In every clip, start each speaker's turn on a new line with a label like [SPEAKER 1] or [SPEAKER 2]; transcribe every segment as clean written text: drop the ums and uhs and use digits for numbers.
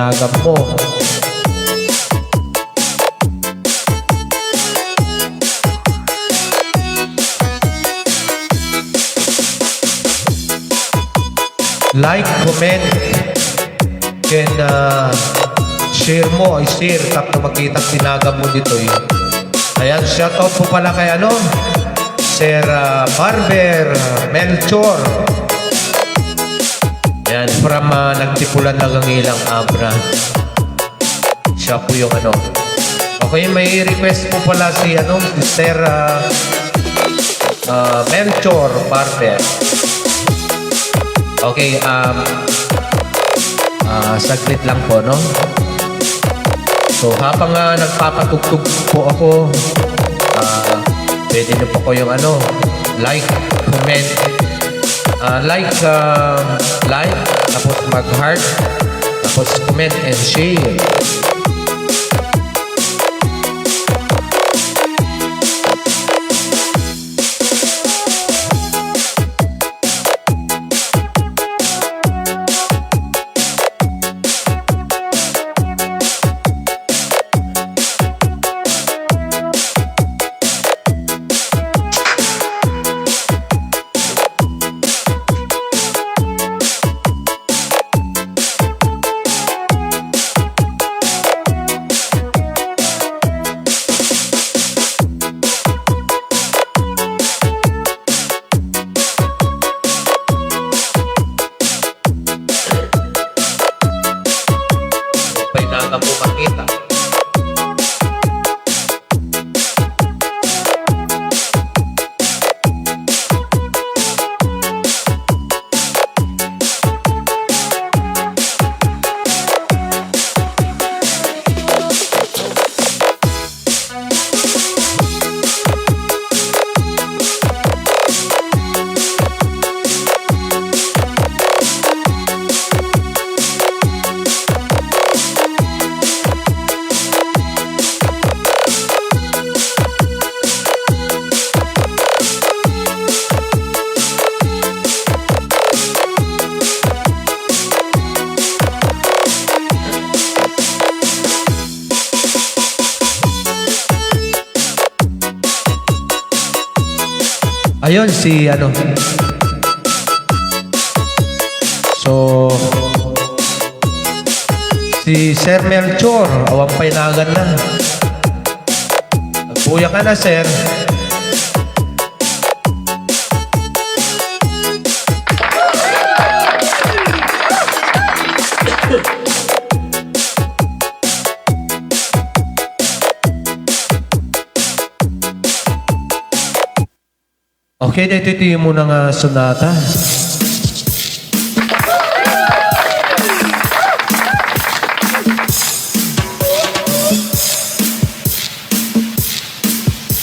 [SPEAKER 1] panagam mo. Like, comment, and share mo, i-share tap na makita tinagam mo dito eh. Ayan, shoutout po pala kay ano, Sir Barber Melchor. Ayan, from Nagtipulan lang ang ilang abra. Siya po yung ano. Okay, may request po pala si ano, si Sir Melchor Barber. Okay, saglit lang po, no? So, habang nagpapatugtog po ako, pwede na po ko yung ano, like, comment, like, tapos mag-heart, tapos comment and share. Po makita. Ayun si ano. So si Sir Melchor, awang painagan na. Nagbuya ka na, Sir. Okay, dito mo na nga sonata.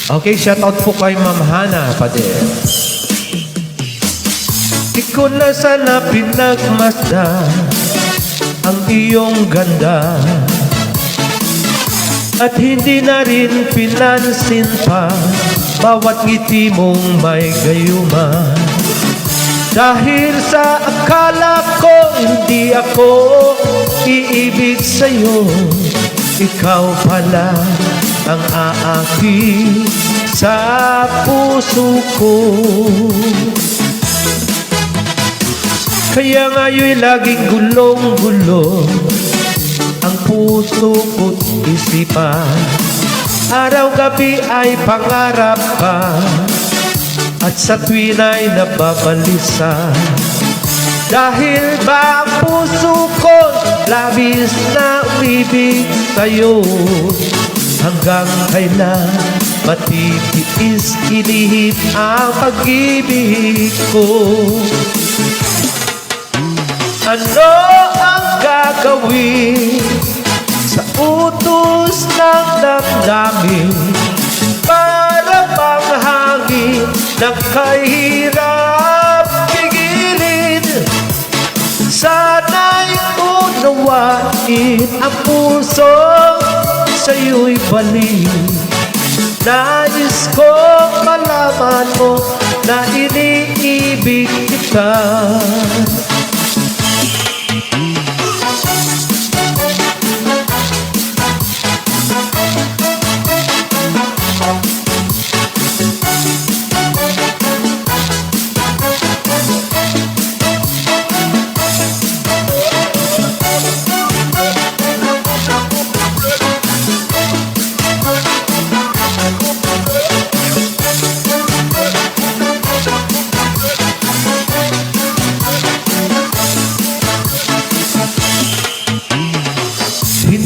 [SPEAKER 1] Okay, shoutout po kay Ma'am Hana Pader. Di ko na sana pinagmasdan ang iyong ganda at hindi na rin pinansin pa bawat ngiti mong may gayuma. Dahil sa akala ko hindi ako iibig sa'yo, ikaw pala ang aakit sa puso ko. Kaya ngayon'y laging gulong-gulo ang puso ko't isipan. Araw-gabi ay pangarap ka at sa tuwin ay nababalisa. Dahil ba ang puso ko labis na umibig sa'yo, hanggang kailan matitiis inihip ang pag-ibig ko. Ano ang gagawin sa utos ng damdamin para bang hangin na kahirap pigilin? Sana'y unawain ang puso sa'yo'y balik. Nais kong malaman mo na iniibig kita.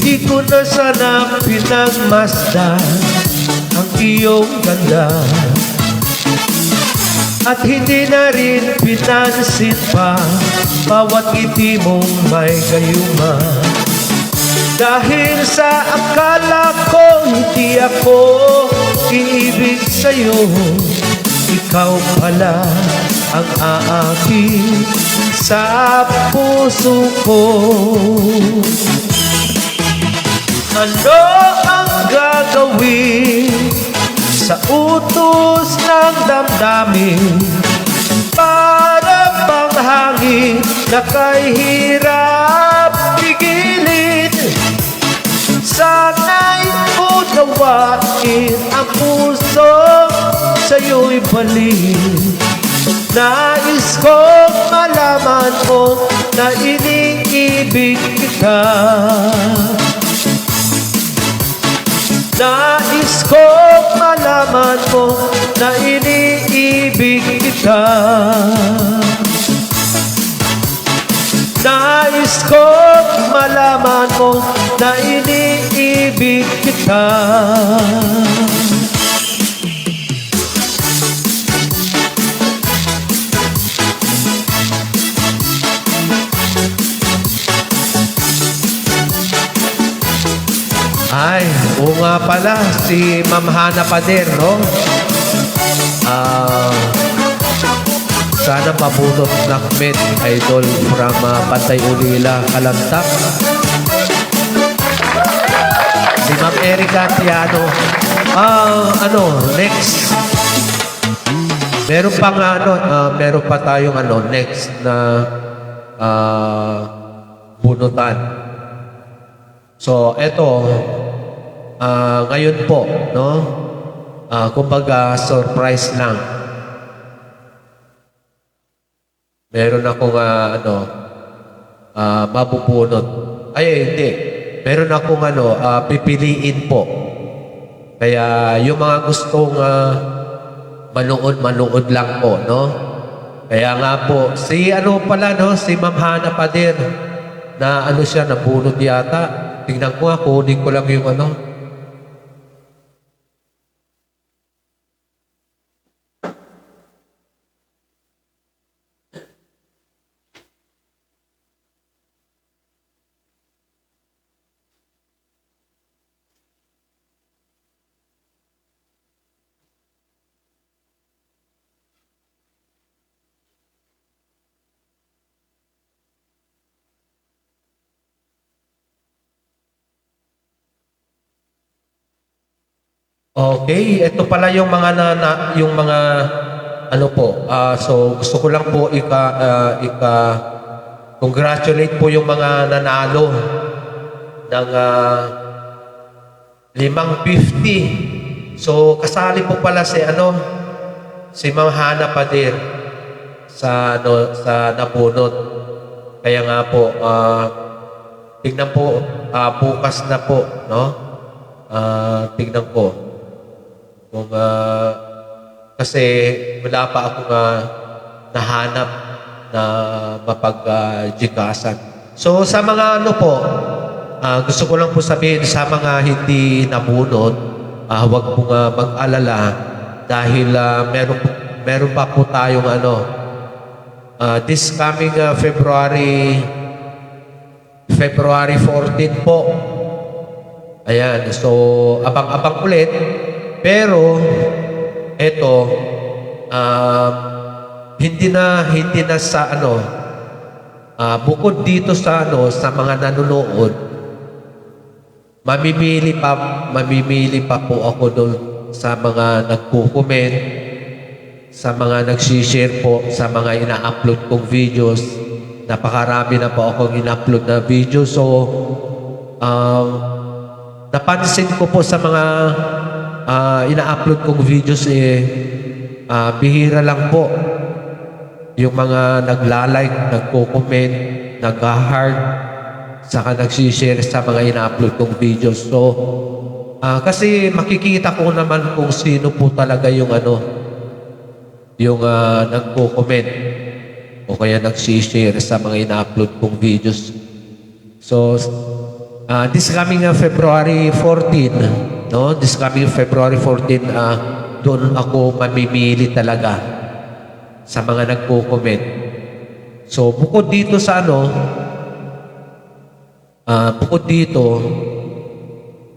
[SPEAKER 1] Di ko na sana pinagmasdan ang iyong ganda, at hindi na rin pinansin pa bawat ngiti mong may gayuma. Dahil sa akala ko hindi ako iibig sa'yo, ikaw pala ang aakit sa puso ko. Ano ang gagawin sa utos ng damdamin para bang hangin na kahirap pigilin? Sana'y unawain ang puso sa'yo'y balik. Nais kong malaman mo na iniibig kita. Nais kong malaman mo na iniibig kita. Nais kong malaman mo na iniibig kita. Ay, oo nga pala, si Ma'am Hana Pader, no? Sana mabunot nakmet, idol from Pantay Ulila, Kalantak. Si Ma'am Erica Tiano. Next. Meron pa nga, meron pa tayong next na bunutan. So, eto, ngayon po, no? Kumbaga, surprise lang. Meron akong, mabubunot. Ay, hindi. Meron akong, pipiliin po. Kaya, yung mga gustong manood lang po, no? Kaya nga po, si si Ma'am Hana Pader, na siya, nabunot yata. Tingnan ko kunin ko lang yung Okay, ito pala yung mga yung mga so gusto ko lang po congratulate po yung mga nanalo ng 550. So kasali po pala si Ma'am Hana Pader sa sa nabunot. Kaya nga po tignan po bukas na po, no? Tignan po. Kung, kasi wala pa akong nahanap na mapag-jikasan. So sa mga gusto ko lang po sabihin sa mga hindi nabunot, huwag pong mag-alala dahil meron pa po tayong this coming February 14 po. Ayan, so abang-abang ulit. Pero eto hindi na sa bukod dito sa sa mga nanonood, mamimili pa po ako doon sa mga nagko-comment, sa mga nag-share po sa mga ina-upload kong videos. Napakarami na po akong ina-upload na videos. So napansin ko po sa mga ina-upload kong videos bihira lang po yung mga nagla-like, nagko-comment, nag-heart, saka nag-share sa mga ina-upload kong videos. So, kasi makikita ko naman kung sino po talaga yung nagko-comment o kaya nag-share sa mga ina-upload kong videos. So, This coming February 14, no? This coming February 14, doon ako mamimili talaga sa mga nagko-comment. So, bukod dito sa bukod dito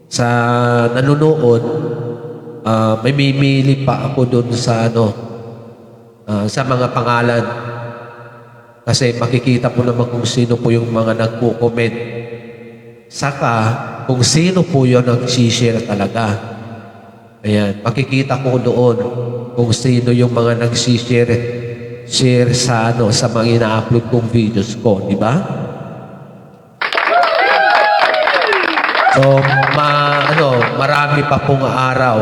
[SPEAKER 1] sa nanonood, mamimili pa ako doon sa sa mga pangalan. Kasi makikita po naman kung sino po yung mga nagko-comment. Saka, kung sino po yun ang share talaga. Ayan, makikita ko doon kung sino yung mga share sa sa mga ina-upload kong videos ko, di ba? So, marami pa pong araw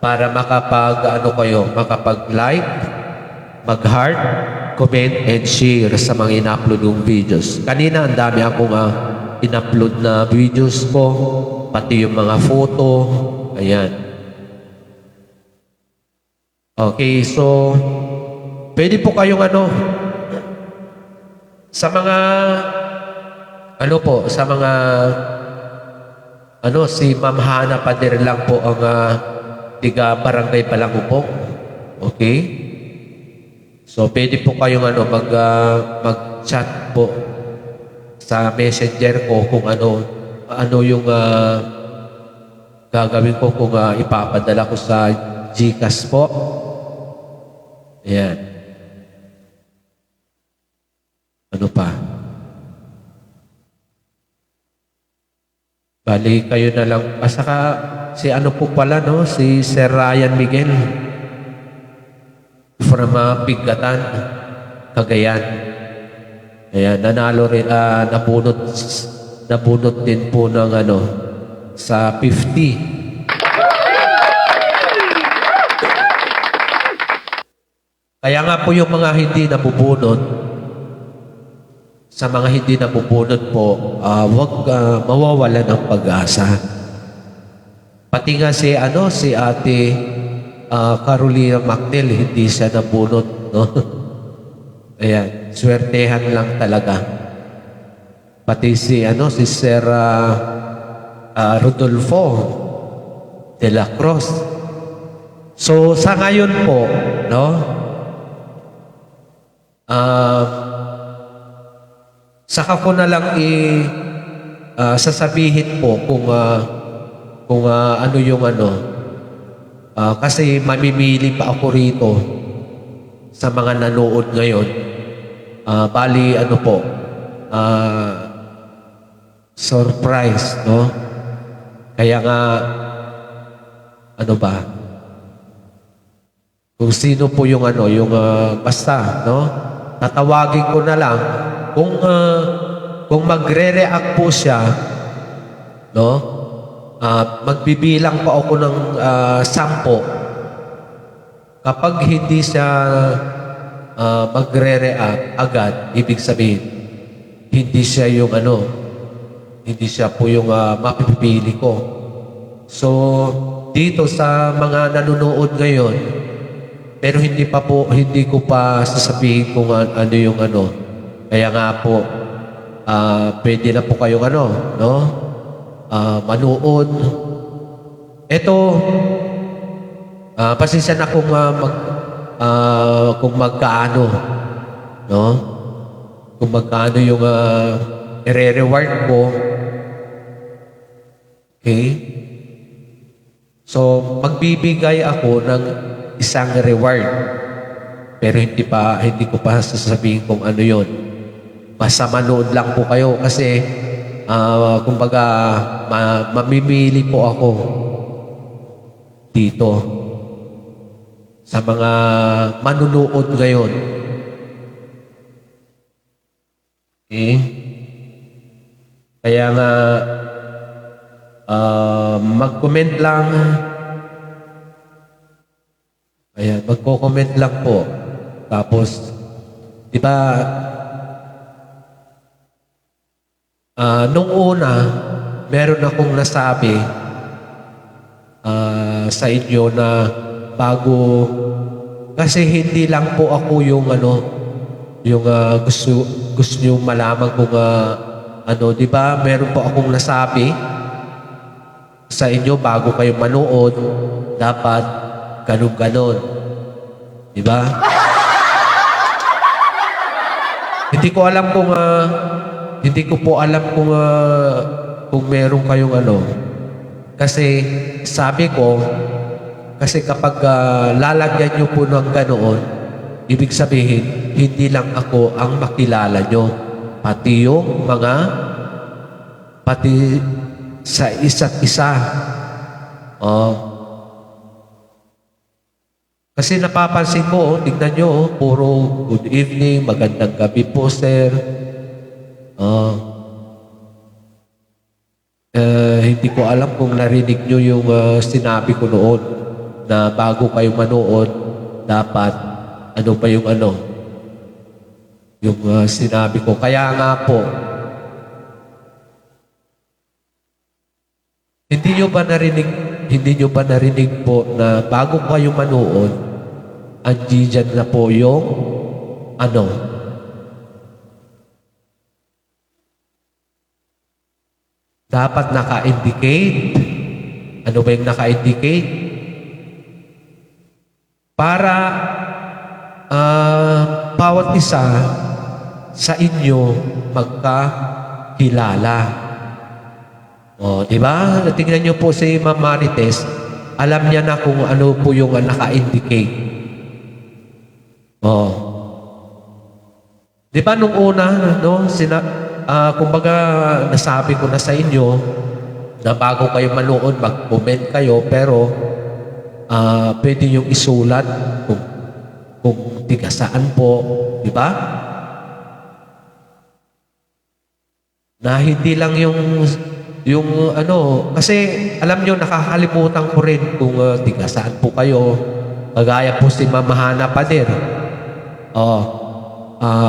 [SPEAKER 1] para makapag-like, mag-heart, comment, and share sa mga in-upload yung videos. Kanina, ang dami akong in-upload na videos ko, pati yung mga photo. Ayan. Okay, so, pwede po kayong sa mga, sa mga, si Ma'am Hana Pader lang po ang tiga Barangay Balangupong. Okay? So, pwede po kayong mag-chat po sa messenger ko kung ano yung gagawin ko kung ipapadala ko sa GCash po. Ayan. Ano pa? Bali, kayo na lang. Saka, si po pala, si Sir Ryan Miguel. From Bigatan, Cagayan. Ayan, nanalo rin, nabunot din po ng sa 50. Kaya nga po yung mga hindi nabubunot, sa mga hindi nabubunot po, wag mawawalan ng pag-asa. Pati nga si Ate Carolina Macnel, hindi siya nabunot, no? Ayan, swertehan lang talaga. Pati si Sir Rodolfo de la Cruz. So, sa ngayon po, no? Saka ko na lang sasabihin po kung ano yung kasi mamimili pa ako rito sa mga nanood ngayon. Bali, surprise, no? Kaya nga, kung sino po yung basta, no? Tatawagin ko na lang kung magre-react po siya, no? Magbibilang pa ako ng 10. Kapag hindi siya magre-react agad, ibig sabihin, hindi siya yung hindi siya po yung mapipili ko. So, dito sa mga nanonood ngayon, pero hindi ko pa sasabihin kung ano yung Kaya nga po, pwede na po kayong no? Manood. Ito, pasensya na kung magkaano, no? Kung magkaano yung i-reward ko. Okay? So, magbibigay ako ng isang reward. Pero hindi ko pa sasabihin kung ano yon. Basta manood lang po kayo kasi kumbaga mamimili po ako dito sa mga manunood ngayon. Okay? Kaya nga mag-comment lang. Ayan, magko-comment lang po. Tapos, di ba, nung una, meron akong nasabi sa inyo na bago, kasi hindi lang po ako yung yung gusto nyo malaman kung ano, di ba, meron po akong nasabi sa inyo bago kayo manood, dapat ganun-ganon. Di ba? Hindi ko alam kung, hindi ko po alam kung meron kayong ano. Kasi sabi ko, kasi kapag lalagyan nyo po ng ganoon, ibig sabihin, hindi lang ako ang makilala nyo. Pati yung pati sa isa't isa. Kasi napapansin ko, tignan nyo, puro good evening, magandang gabi po, sir. Hindi ko alam kung narinig nyo yung sinabi ko noon na bago kayo manood, dapat ano pa yung yung sinabi ko. Kaya nga po, hindi nyo ba narinig po na bago kayo manood, andiyan na po yung dapat naka-indicate. Ano ba yung naka-indicate? Para bawat isa sa inyo magkakilala. Di ba? Tingnan niyo po si Ma'am Marites, alam niya na kung ano po yung naka-indicate. Di ba nung una, no, kumbaga nasabi ko na sa inyo na bago kayo manood, mag-comment kayo, pero pwede yung isulat kung tiga saan po, di ba? Na hindi lang yung kasi alam nyo, nakakalimutan ko rin kung tiga saan po kayo. Kagaya po si Ma'am Hana Pader.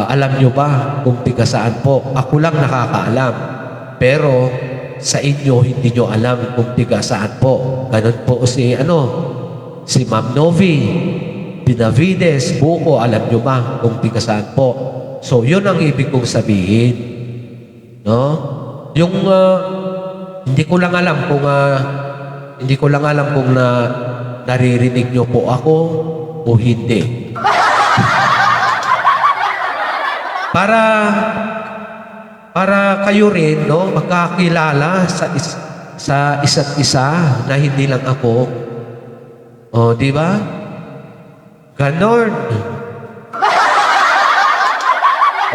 [SPEAKER 1] Alam nyo ba kung tiga saan po? Ako lang nakakaalam. Pero sa inyo, hindi nyo alam kung tiga saan po. Ganun po si Ma'am Novi, Benavides, Buko, alam nyo ba kung tiga saan po? So, yun ang ibig kong sabihin. No? Yung, hindi ko lang alam kung naririnig nyo po ako o hindi. Para kayo rin, no, magkakilala sa isa't isa na hindi lang ako. Di ba? Ganon.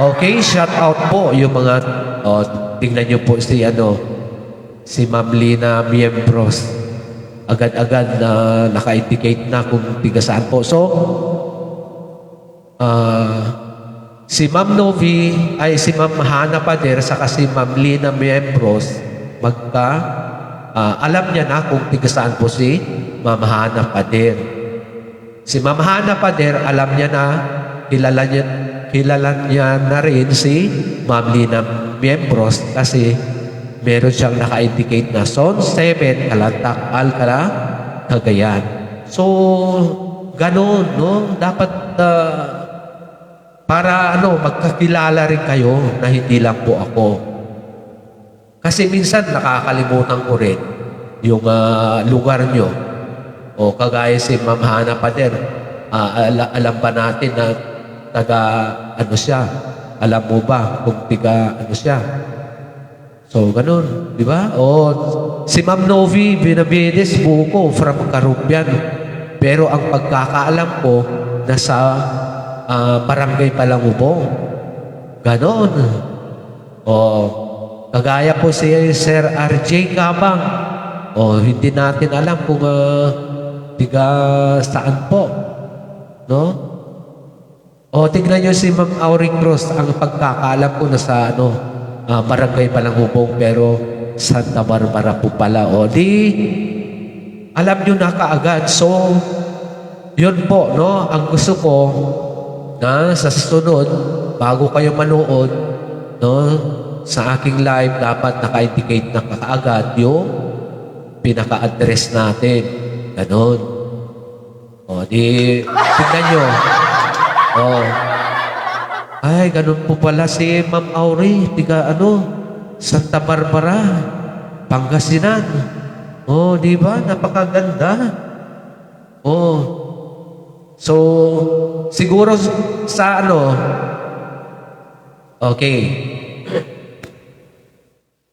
[SPEAKER 1] Okay, shout out po yung mga, tingnan nyo po si Ma'am Lina Miembros. Agad-agad na naka-indicate na kung tiga saan po. So, si Ma'am Novi, si Ma'am Hana Pader, saka si Ma'am Lina Miembros, alam niya na kung tiga saan po si Ma'am Hana Pader. Si Ma'am Hana Pader, alam niya na, kilala niya na rin si Ma'am Lina Miembros kasi meron siyang naka-indicate na Zone 7, Kalantak, Alcala, Cagayan. So, ganun, no? Dapat, para magkakilala rin kayo na hindi lang po ako. Kasi minsan nakakalimutan ko rin yung lugar nyo. O kagaya si Ma'am Hana Pader, alam ba natin na taga siya? Alam mo ba kung tiga siya? So, ganun, di ba? O, si Ma'am Novi, Benavides, Buko, from Karupian. Pero ang pagkakaalam ko, nasa Barangay Palangubong. Ganon. O, kagaya po si Sir RJ Kabang. O, hindi natin alam kung tiga saan po. No? O, tignan nyo si Ma'am Auring Cruz. Ang pagkakaalam ko nasa Barangay Palangubong, pero Santa Barbara po pala. O, alam nyo na kaagad. So, yun po, no? Ang gusto ko, na sa sunod, bago kayo manood, no, sa aking live, dapat naka-indicate na kaagad yung pinaka-address natin. Ganon. O, tignan nyo. Ay, ganun po pala si Ma'am Aurie. Santa Barbara, Pangasinan. Oh, di ba? Napakaganda. Oh. So, siguro sa ano, okay.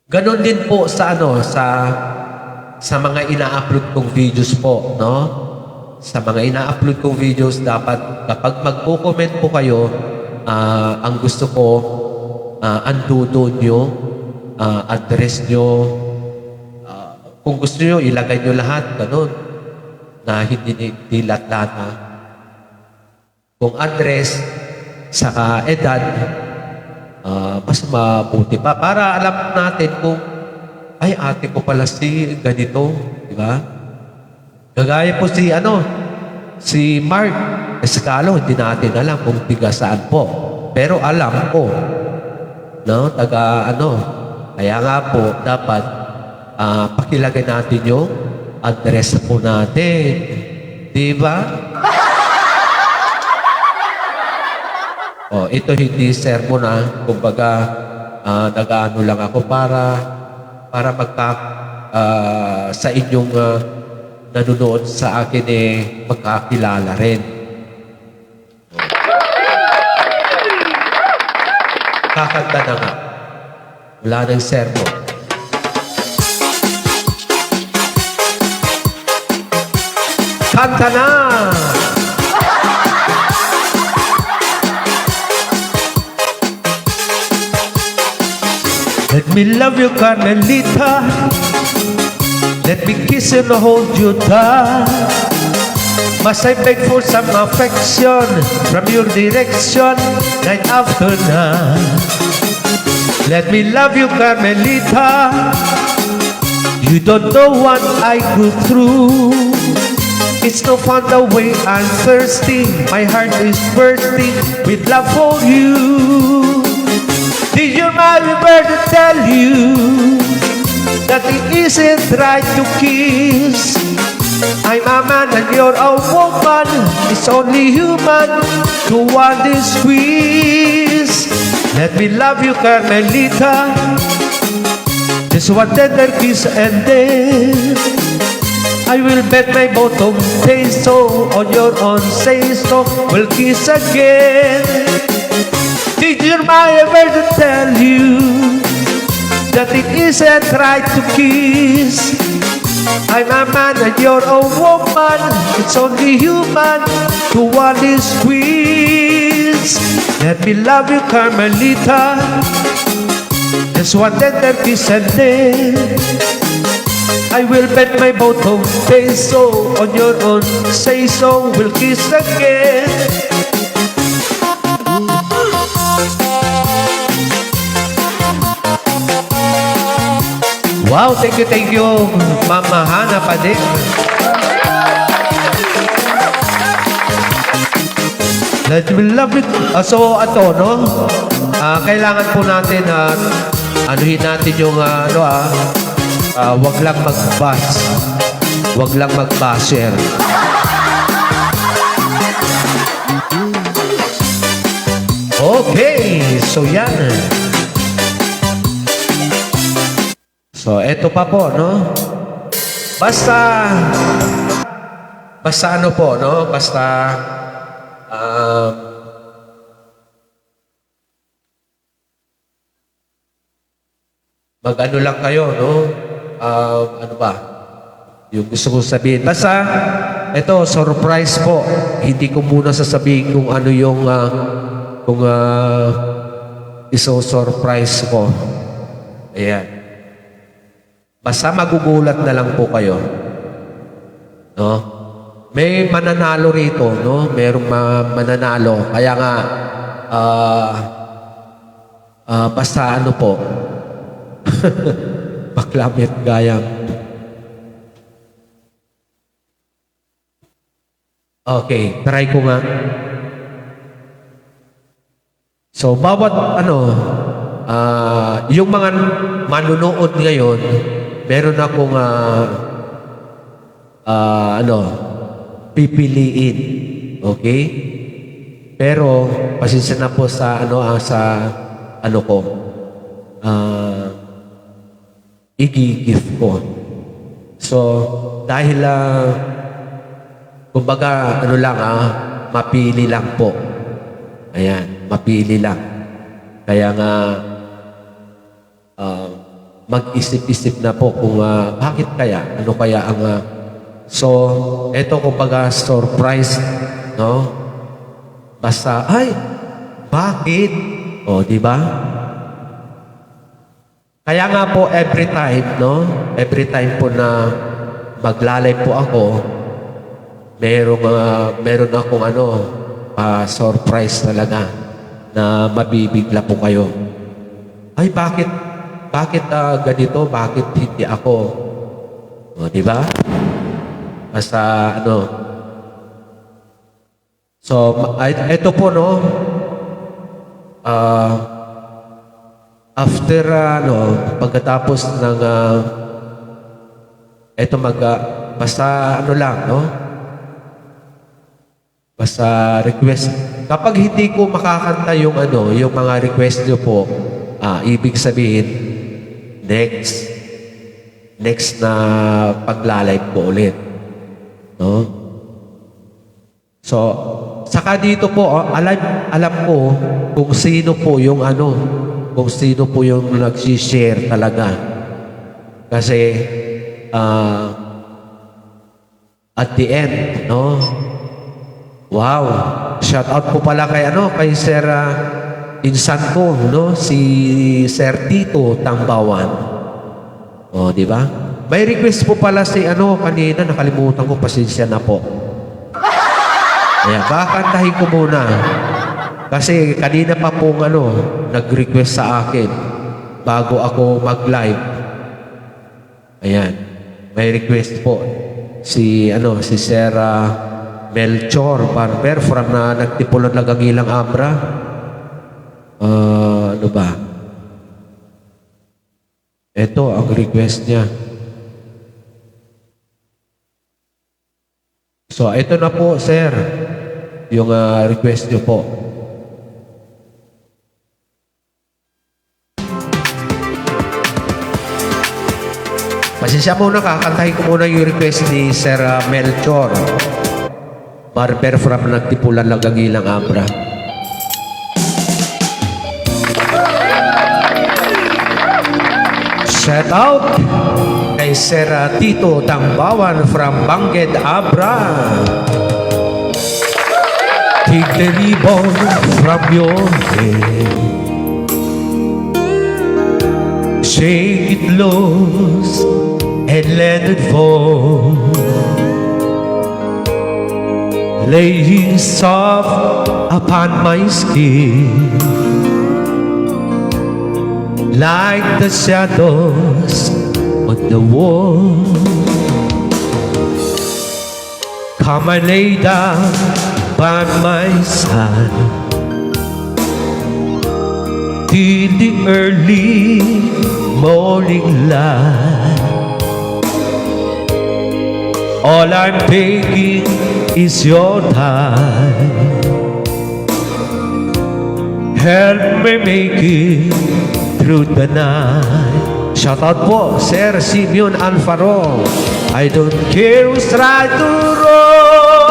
[SPEAKER 1] Ganon din po sa ano, sa mga ina-upload kong videos po, no? Sa mga ina-upload kong videos, dapat kapag magpo-comment po kayo, ang gusto ko, andudo nyo, address nyo, kung gusto nyo, ilagay nyo lahat, ganun, na hindi dilat-lahat na. Kung address, saka edad, mas mabuti pa. Para alam natin kung, ay, ate ko pala si ganito, di ba? Gagaya po si Mark Escalo, hindi natin alam kung tiga saan po. Pero alam ko, no? Kaya nga po, dapat pakilagay natin yung address po natin. Di ba? Oh, ito hindi sermon kumbaga nag-ano lang ako para sa inyong nanonood sa akin magkakilala rin. Kakanta na nga. Wala nang sermon. Kanta na! Let me love you, Carmelita. Let me kiss and hold you tight. Must I beg for some affection from your direction night after night? Let me love you, Carmelita. You don't know what I go through. It's no fun the way I'm thirsty. My heart is bursting with love for you. Did your mother ever tell you that it isn't right to kiss? I'm a man and you're a woman. It's only human to want this squeeze. Let me love you, Carmelita. Just one tender kiss and then I will bet my bottom peso on your own say so. We'll kiss again. Did your mother ever tell you that it isn't right to kiss? I'm a man and you're a woman. It's only human to want this squeeze. Let me love you, Carmelita. Just one tender kiss and then I will bet my bottom peso on your own say so. We'll kiss again. Wow, thank you, Mama Hana pa din. Let me love it. So, no? Kailangan po natin, anuhin natin yung, wag lang mag-bash. Wag lang mag-basher. Okay, so yan. So, eto pa po, no? Basta ano po, no? Basta, mag-ano lang kayo, no? Ano ba? Yung gusto ko sabihin. Basta, eto, surprise po. Hindi ko muna sasabihin kung ano yung, iso-surprise ko. Ayan. Basta magugulat na lang po kayo. No? May mananalo rito, no? Merong mananalo. Kaya nga, basta ano po. Baklamit gayam. Okay, try ko nga. So, bawat yung mga manunood ngayon, meron akong pipiliin. Okay? Pero pasensya na po sa sa ko.
[SPEAKER 2] i-gift ko. So, dahil kumbaga, mapili lang po. Ayan, mapili lang. Kaya nga, mag-isip-isip na po kung bakit kaya, ano kaya ang... so, eto kumbaga surprise, no? Basta, ay, bakit? O, di ba? Kaya nga po, every time, no? Every time po na maglalay po ako, meron akong surprise talaga na mabibigla po kayo. Ay, bakit ganito? Bakit hindi ako? O, di ba? Basta, So, ito po, no? After, pagkatapos ng, basta, lang, no? Basta request. Kapag hindi ko makakanta yung mga request nyo po, ibig sabihin, next na paglalay po ulit. No? So, saka dito po, alam ko kung sino po yung nag-share talaga. Kasi, at the end, no? Wow! Shout out po pala kay Sir Insan ko, no? Si Sir Tito Tambawan. O, di ba? May request po pala si kanina, nakalimutan ko, pasensya na po. Kaya, kakantahin ko muna. Kasi kanina pa pong nag-request sa akin bago ako mag-live. Ayan. May request po. Si Sir Melchor Barber from Nagtipulan Lagangilang Abra. Ano ba? Ito ang request niya. So, ito na po, sir. Yung request niyo po. Pasensya muna, kakantahin ko muna yung request ni Sir Melchor Barber from Nagtipulan Lagangilang Abra. Shout out kay Sir Tito Tambawan from Bangged Abra. Take the ribbon from your head, shake it loose and let it fall, laying soft upon my skin like the shadows on the wall. Come and lay down by my side till the early morning light. All I'm begging is your time. Help me make it through the night. Shout out po, Sir Simeon Alfaro. I don't care who's right or wrong.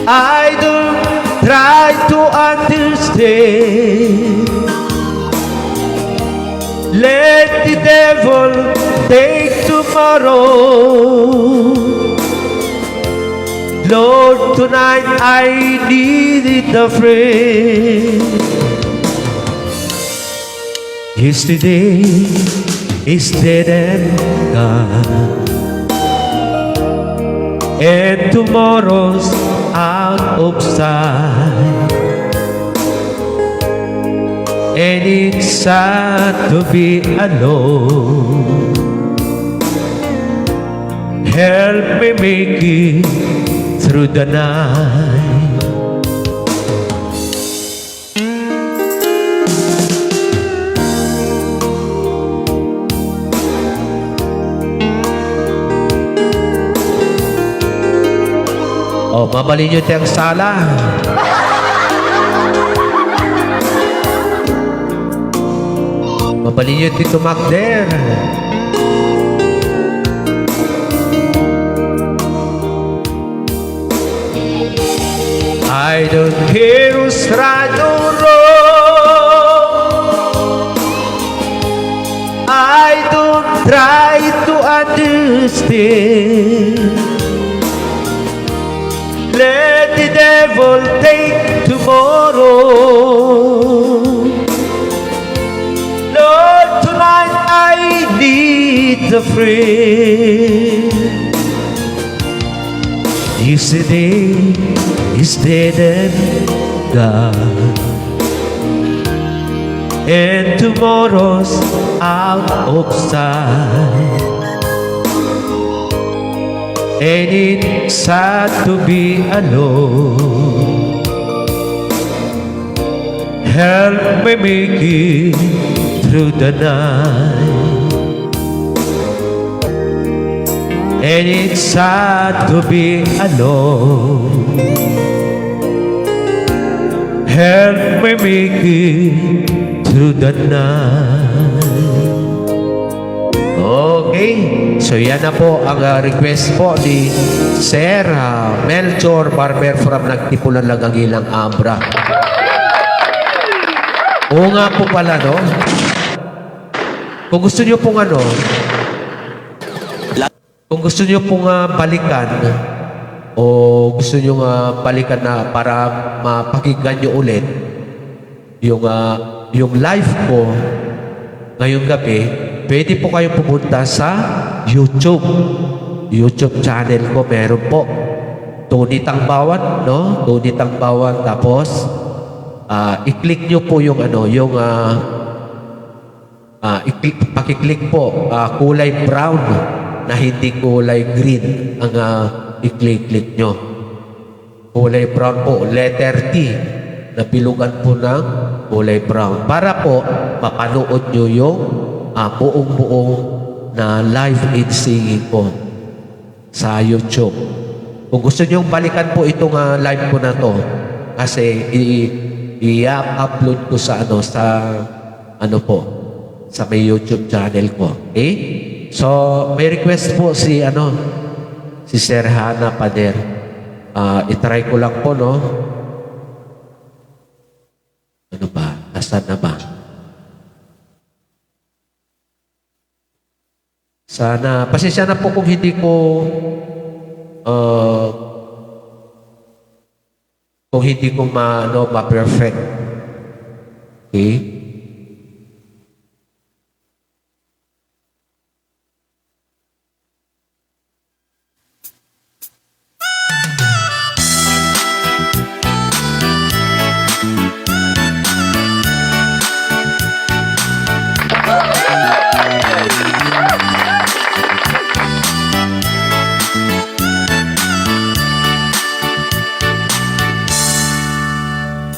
[SPEAKER 2] I don't try to understand. Let the devil take tomorrow. Lord, tonight I need a friend. Yesterday is dead and gone, and tomorrow's out of sight. And it's sad to be alone. Help me make it through the night. Oh, mabalin nyo tiyang sala. Mabalin niyo Tito Macder. I don't care who's right or wrong. I don't try to understand. Let the devil take tomorrow. Lord, tonight I need a friend. Yesterday is dead and gone, and tomorrow's out of sight. And it's sad to be alone. Help me make it through the night. And it's sad to be alone. Help me make it through the night. Okay, so yan na po ang request po ni Sir Melchor Barber from Nagtipulan Langangilang Abra. Oo nga po pala, no? Kung gusto nyo pong kung gusto nyo pong balikan, o gusto nyo balikan na para mapakinggan nyo ulit yung live ko ngayong gabi, pwede po kayong pumunta sa YouTube channel ko. Meron po Tony Tangbawan, no? Tony Tangbawan. Tapos i-click nyo po yung pakiclick po kulay brown na hindi kulay green ang i-click nyo. Kulay brown po, letter T na bilugan po ng kulay brown para po mapanood nyo yung buong na live in singing po sa YouTube. Kung gusto nyo balikan po itong live ko na to, kasi i-upload ko sa sa may YouTube channel ko. Okay? So, may request po si Sir Hana Pader. I-try ko lang po, no? Ano ba? Nasaan na ba? Sana, pasensya na po kung hindi ko ma-perfect. Okay?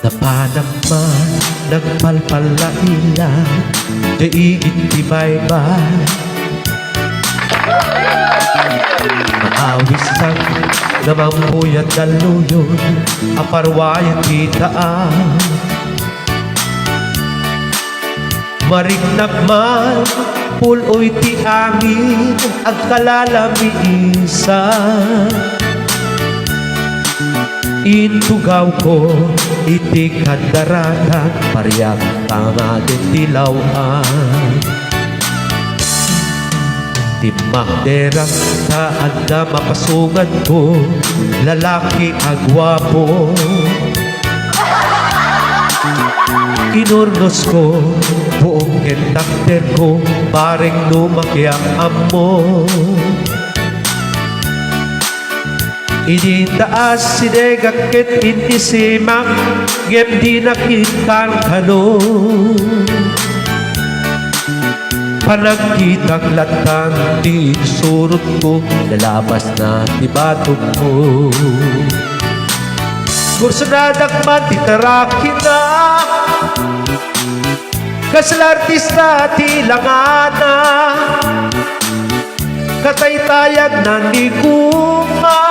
[SPEAKER 2] Napanagman, nagpalpala ilan, daigid di baybay. Maawisan, namamuyat daluyon, aparwayan kitaan. Marignag man, puloy ti angin, agkalalami isa. Intugaw ko, iti kadaratan, pariyang tanga din dilawan. Timagderang saan na mapasugan ko, lalaki agwapo. Inurnos ko, buong kentakter ko, paring lumaki ang amo. Inindaas sinegakit inisimak, ngem di nakitang kano. Panagkitang latan, di surot ko, lalabas na tibatog mo. Kursunadak man titarakin na, kasalartis na tilangana. Kataytayag ng liguma,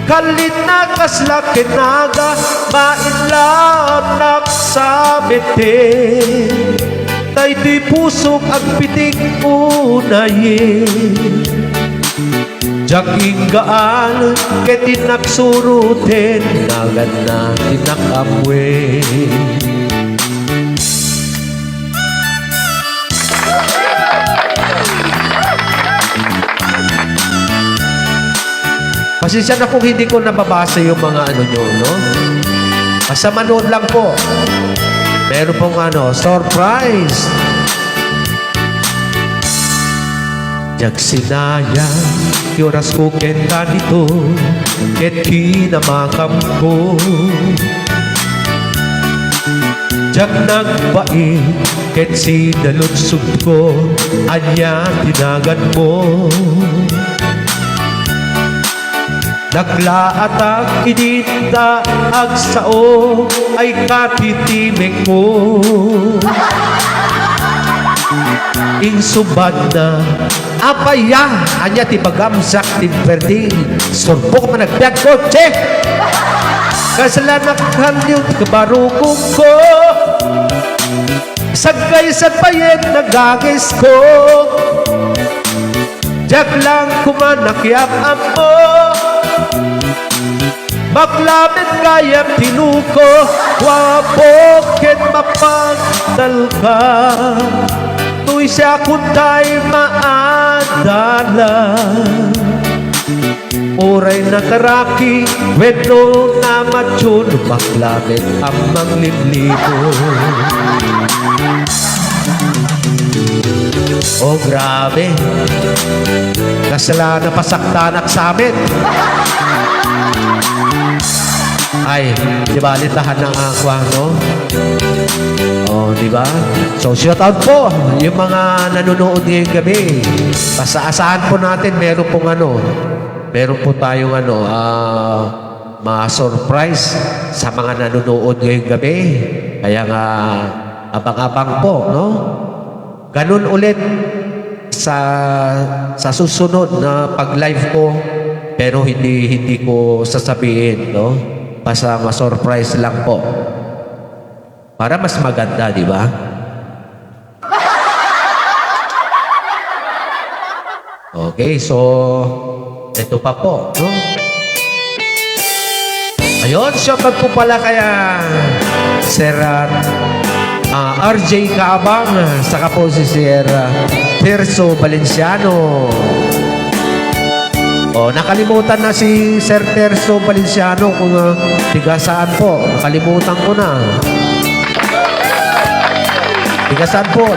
[SPEAKER 2] kalit na kaslakin naga, mainlap nagsabete. tay di pusok ang pitik unayin. Jaking gaan ket tinaksuruten nagan na tinakamwe. Pasensya na kung hindi ko nababasa yung mga ano nyo, no? Basta manood lang po. Meron pong surprise. Jag sinayang, yoras ko ken kanito, ket kinamakam ko. Jag nagbait, ket sinalutsog ko, anya tinagan mo. Naglaat ang ininda ag sao ay katitimek mo. Insubad na apaya anya tibagamsak timperdi surbok man nagbiag ko che kasalanak hanyod kabarukong ko sagay sa payet nagagis ko jak lang kumanakyap amo maklamet kayang tinuko wapokit mapagdal ka tuy siya kuntay maadala oray na karaki weno na matyon maklamet ang manglilibo. Oh grabe kasalanan pasaktanak sa amin. Ay, di ba, litahan ng aqua, no? Oh, di ba? So, shout out po yung mga nanonood ngayong gabi. Pasaasahan po natin, meron po tayong mga surprise sa mga nanonood ngayong gabi. Kaya nga, abang-abang po, no? Ganun ulit sa susunod na pag-live ko, pero hindi ko sasabihin, no? Basta ma-surprise lang po. Para mas maganda, di ba? Okay, so ito pa po, no? Ayun, shoutout po pala kaya Sir RJ Kaabang, saka po si Sir Terso Valenciano. Oh, nakalimutan na si Sir Terso Valenciano kung tiga saan po. Nakalimutan ko na. Tiga saan po?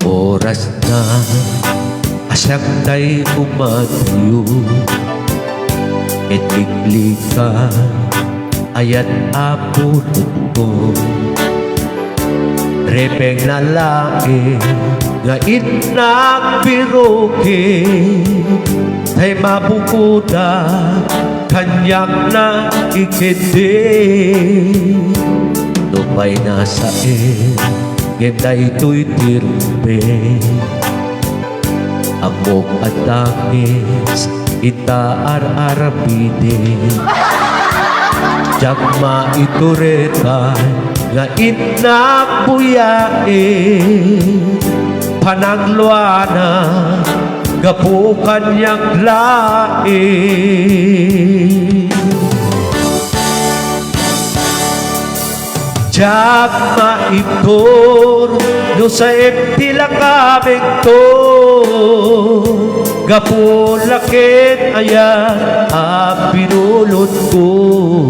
[SPEAKER 2] Oras na asyang tayo umatiyo etiklik ka ayat apunod ko repeng na lae nga inagpiroke ay mabukuda kanyak na ikindi lupay na sa genda ito'y tirpe amok at tangis itaar-arabide jagma ituretan nga inakbuyae panagluana gapukan yang lae jagma itur no sa eptila kaming to gapulakit ayan apinulot ko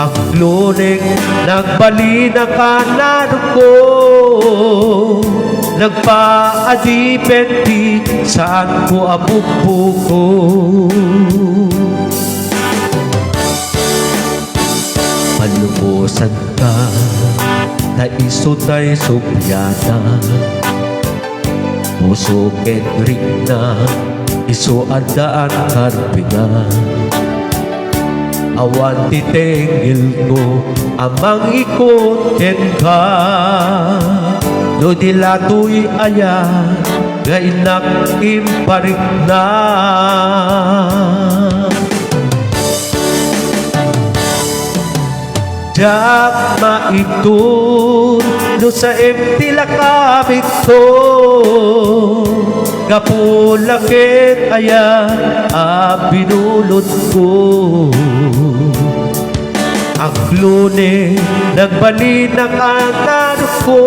[SPEAKER 2] ang luning nagbalina kanan ko nagpaadipenti saan ko apupuko palubusan ka na isutay subyata puso kendrik na iso adaan karpingan awan titengil ko amang ikoten ka no dilatoy aya gainak imparik na Jak maitun no sa empty lakamit to kapulakit aya binulot ko ang lune nagbalinang anan ko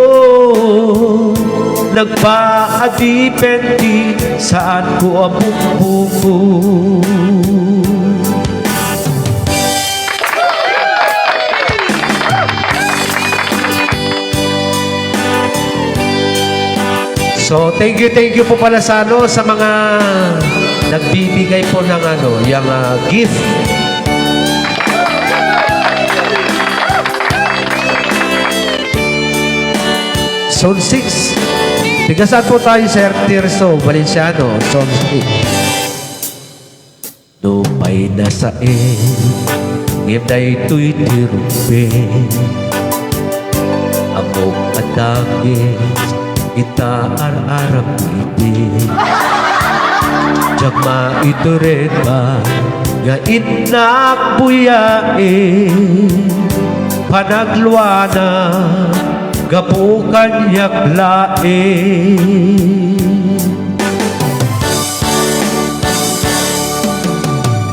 [SPEAKER 2] nagpaadipenti saan ko ang bukbuko. So, thank you po pala sa sa mga nagbibigay po ng yung gift. Zone 6. Tiga saan po tayo, Sir Tirso Valenciano, Zone 6. Lumay na sa ngimday to'y tirupin. Amok at dangis kita ar-arap ibig jak maiturin ba nga inak buyain panagluana gapukan yaklain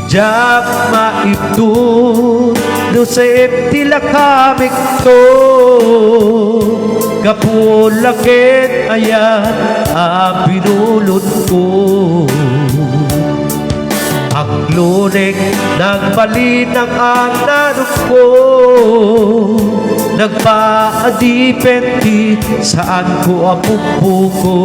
[SPEAKER 2] jak maitun no sa eptilakamik to kapulakit ayan binulot ko ang lunek nagbalinang anan ko nagpaadipenti saan ko ang bukbuko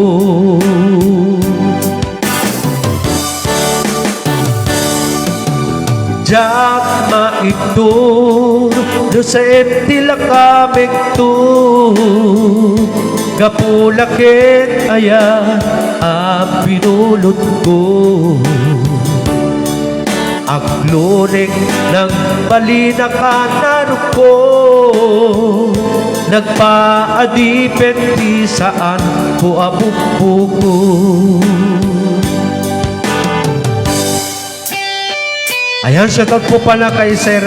[SPEAKER 2] jak maitun no sa etilakamik to kapulakit ayan binulot ko ang lunek ng balinakanan ko nagpaadipenti saan ko ang bukbuko. Ayan, shoutout po pala kay Sir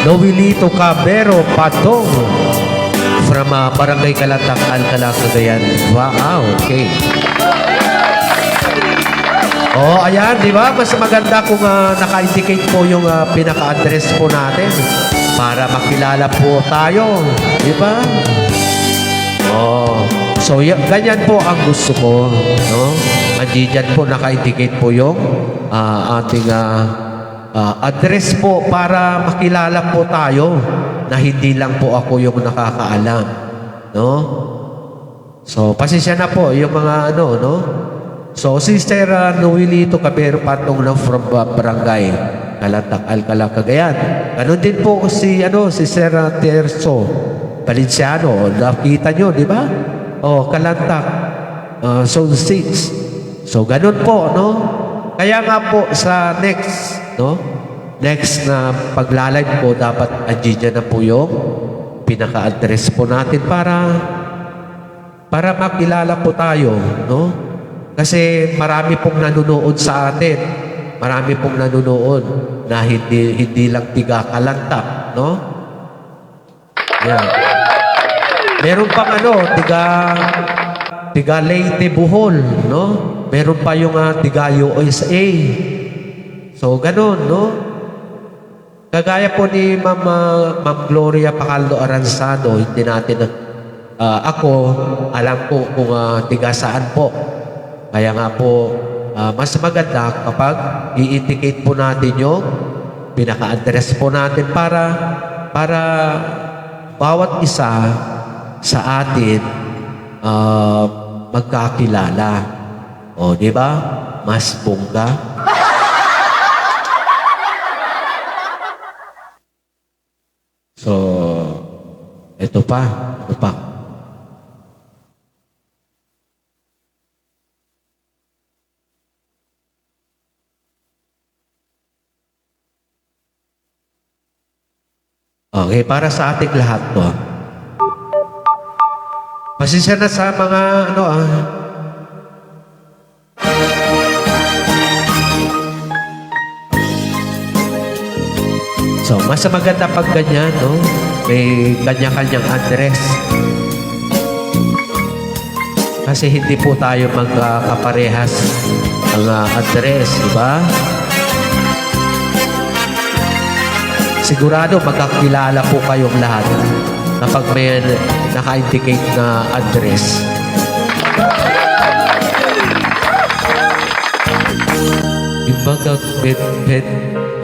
[SPEAKER 2] Noelito Cabero Patong from Barangay Kalatak, Alcala, Cagayan. Wow, okay. Oh, ayan, di ba? Mas maganda kung naka-indicate po yung pinaka-address po natin para makilala po tayo. Di ba? Oh, so ganyan po ang gusto ko. No? Andiyan po naka-indicate po yung ating address po para makilala po tayo na hindi lang po ako yung nakakaalam. No? So, pasensya na po yung mga no? So, Sister Noelito Cabero Patong na from Barangay Kalatak, Alcala, Cagayan. Ganon din po si Sir Terso Valenciano. Nakita nyo, di ba? Oh, Kalatak, Zone 6. So, ganon po, no? Kaya nga po sa next na paglalive po, dapat andyan na po yung pinaka-address po natin para makilala po tayo, no? Kasi marami pong nanonood sa atin. Marami pong nanonood na hindi lang tiga Kalantak, no? Yan. Meron pang tiga Leyte, Bohol, no? Meron pa yung tiga USA. So, ganun, no? Kagaya po ni Ma'am Gloria Pacaldo Aranzado, hindi natin, ako, alam po kung tiga saan po. Kaya nga po, mas maganda kapag i-indicate po natin yung pinaka-address po natin para bawat isa sa atin magkakilala. O, di ba? Mas bongga. So, ito pa. Okay, para sa ating lahat to. Pasensya na sa mga So, mas maganda pag ganyan, no? may kanya-kanyang address. Kasi hindi po tayo magkaparehas ang address, di ba? Sigurado magkakilala po kayong lahat kapag may naka-indicate na address. Imbagag pet-pet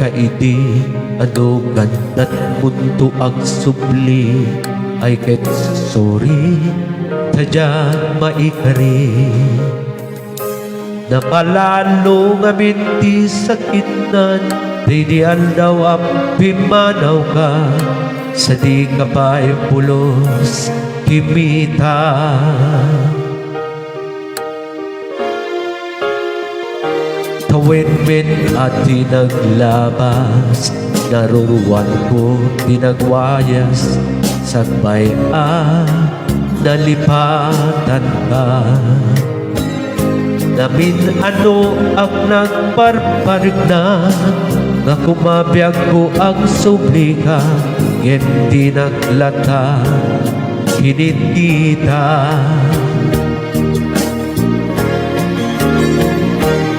[SPEAKER 2] kaidi, ano ganda't mundo ang subli, ay ket sorry, tadya maikari. Napalalo nga minti sakitnan, di daw ang pimanaw ka, sa di ka pa pulos kimita. Tawin-min at dinaglabas, naruruan ko dinagwayas, sabay nalipatan ka. Namin ano ang nagparparig na, nga kumabiyag ko ang sublika, hindi naglata, kinitita.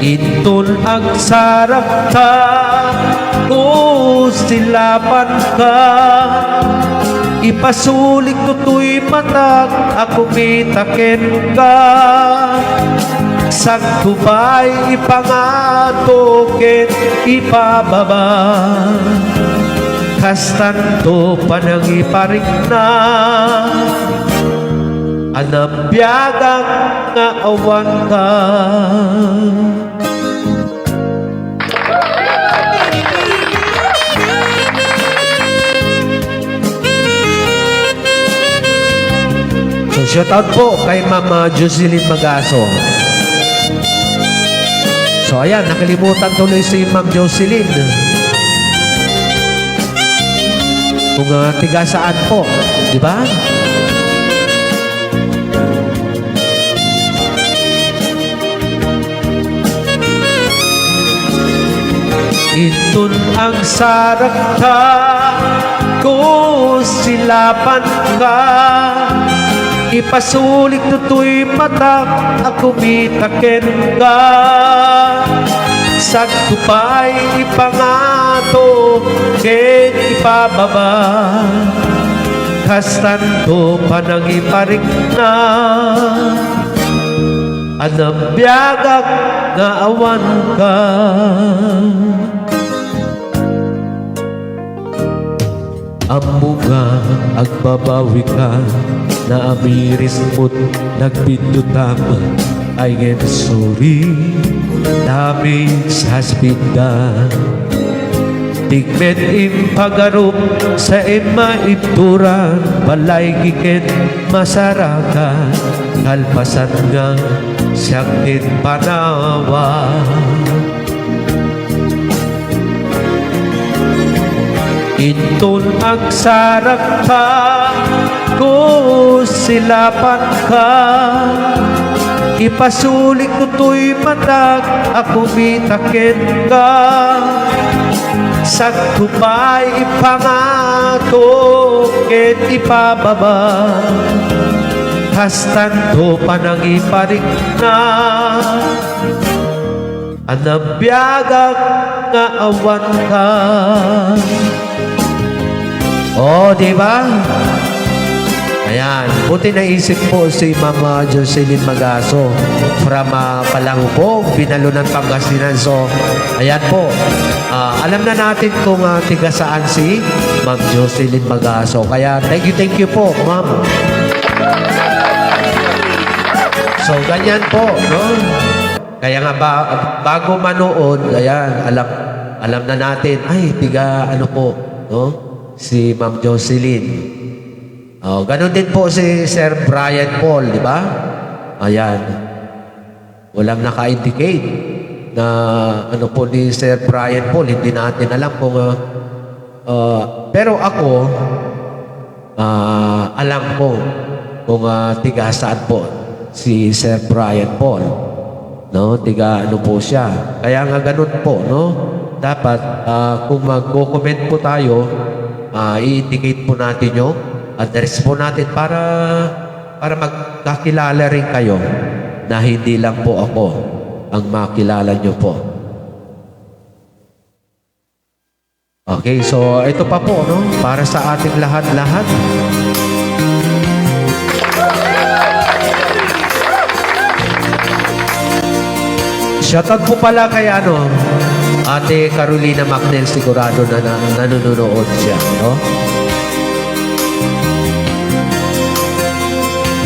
[SPEAKER 2] Inton ang sarap ka, silapan ka, ipasulik ko to'y matag, ako mitakin ka. Sakto ba'y ipangatokin, ipababa, kastanto panang iparik na, anambiyagang nga awan ka. So, shout out po kay Mama Jocelyn Magaso. So, ayan, nakalimutan tuloy si Ma'am Jocelyn. Kung tiga saan po, di ba? Itun ang sarap ka, silapan ka, ipasulik tutoy matak, ako mitaken ka. Sakto pa'y ipangato, ken ipababa, kastanto panang iparik na, anambiagak nga awan ka. Amuga agbabawi ka, na amiris mo't nagpindutam, ay ngem sorry, damage has been done. Tigmen impagarup sa maibturan, balay giken masaraka, kalpasan nga siyang din panawa. Inton ang sarap ka, silapan ka, ipasulik ko to'y matag, ako mitakin ka. Sakto pa'y ipangato, ken ipababa, kastanto panang iparik na, anabiyagak nga awan ka. Oh, di ba? Ayan, buti naisip po si Mama Jocelyn Magaso from Palangpog, Binalunan, Pangasinan. So, ayan po. Alam na natin kung tiga saan si Ma'am Jocelyn Magaso. Kaya, thank you po, Ma'am. So, ganyan po, no? Kaya nga, bago manood, ayan, alam na natin, ay, tiga ano po, no? Si Ma'am Jocelyn. Ganon din po si Sir Brian Paul, di ba? Ayan. Walang naka-indicate na ano po ni Sir Brian Paul. Hindi natin alam kung... pero ako, alam ko kung tiga saan po si Sir Brian Paul. No? Tiga ano po siya. Kaya nga ganon po, no? Dapat kung mag-comment po tayo, i-indicate po natin yung address po natin para magkakilala rin kayo na hindi lang po ako ang makilala nyo po. Okay, so ito pa po, no? Para sa ating lahat-lahat. Shoutout po pala kay Ate Carolina Macnel, sigurado na nanonood siya, no?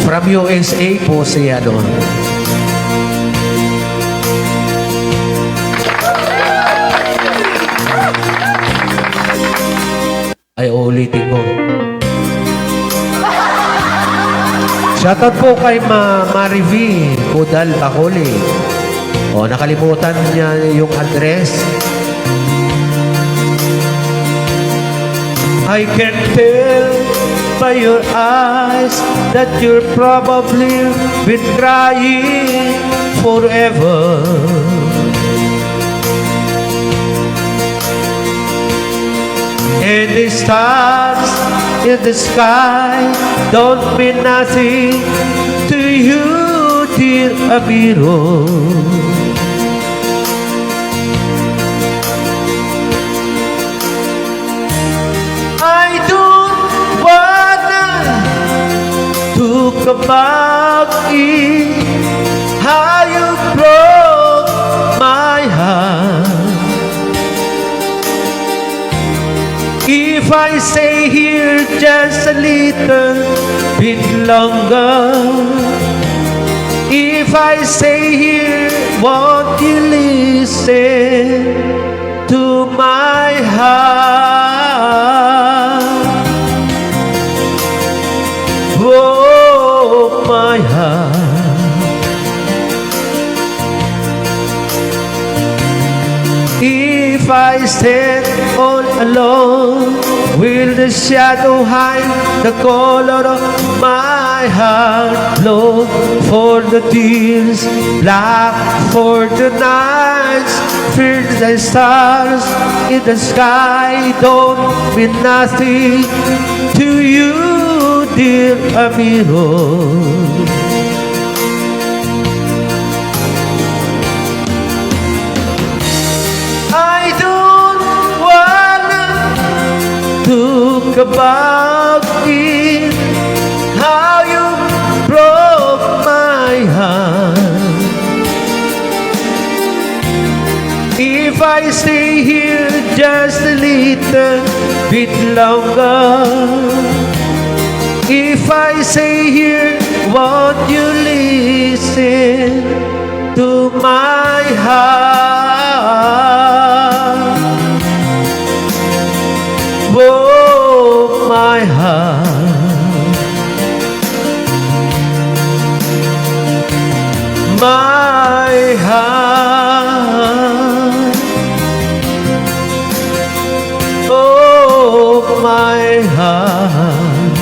[SPEAKER 2] From USA po si ay ulitin ko. Shoutout po kay Marivi Kudal Bakoli. Nakalimutan niya yung address. I can tell by your eyes that you're probably been crying forever. And the stars in the sky don't mean nothing to you, dear amigo. I don't wanna talk about it, how you broke my heart. If I stay here just a little bit longer, if I stay here, won't you listen to my heart? Oh, my heart. If I stand all alone, will the shadow hide the color of my heart? Blow for the tears, black for the nights, fear the stars in the sky don't mean nothing to you, dear amigo. Talk about it, how you broke my heart. If I stay here just a little bit longer, if I stay here, won't you listen to my heart? Oh, my heart, my heart, oh, my heart.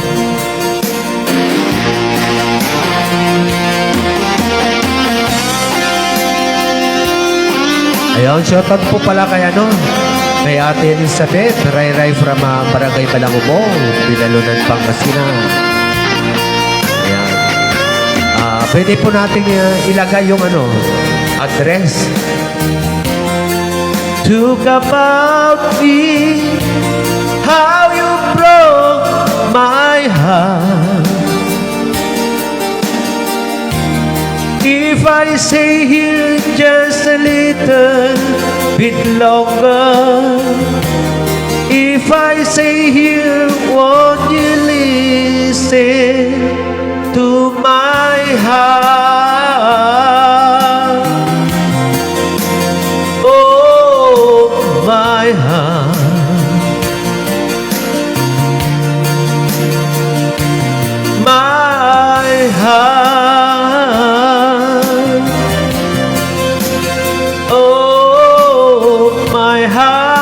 [SPEAKER 2] Ayun, shoutout po pala kay kay Ate Elizabeth, Ray from Barangay Balangubong, Binalunan, Pangasinan. Ayan. Pwede po natin ilagay yung address. Talk about me, how you broke my heart. If I stay here just a little bit longer, if I stay here, won't you listen to my heart? Oh, my heart, my heart. My heart.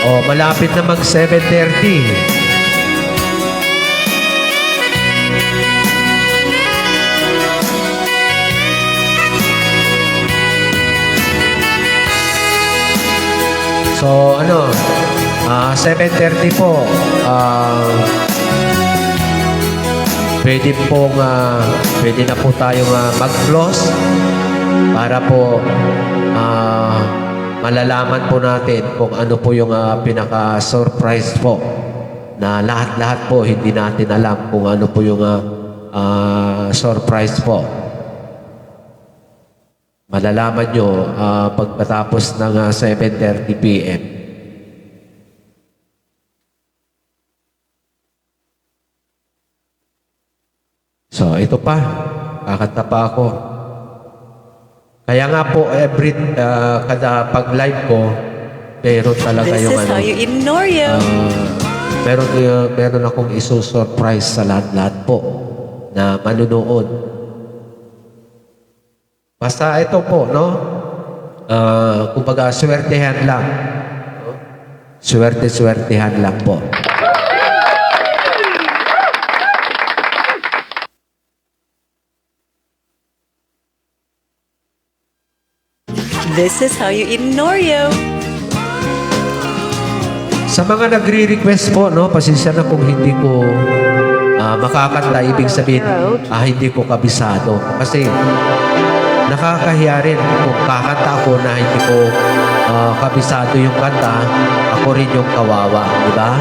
[SPEAKER 2] Oh, malapit na mag 7:30. So, 7:30 po. Pwede na po tayong mag-close para po malalaman po natin kung ano po yung pinaka-surprise po na lahat-lahat po hindi natin alam kung ano po yung surprise po. Malalaman nyo pagkatapos ng 7:30 p.m. So, ito pa. Kakanta pa ako. Kaya nga po, kada pag-live ko, meron talaga
[SPEAKER 3] This
[SPEAKER 2] yung
[SPEAKER 3] is how you eat an Oreo.
[SPEAKER 2] meron akong isusurprise sa lahat-lahat po na manunood. Basta ito po, no? Kumbaga, swertehan lang. No? Swerte-swertehan lang po.
[SPEAKER 3] This is how you eat an Oreo.
[SPEAKER 2] Sa mga nagre-request po, no, pasensya na kung hindi ko makakanta, ibig sabihin, hindi ko kabisado. Kasi nakakahiya rin kung kakanta ako na hindi ko kabisado yung kanta, ako rin yung kawawa, di ba?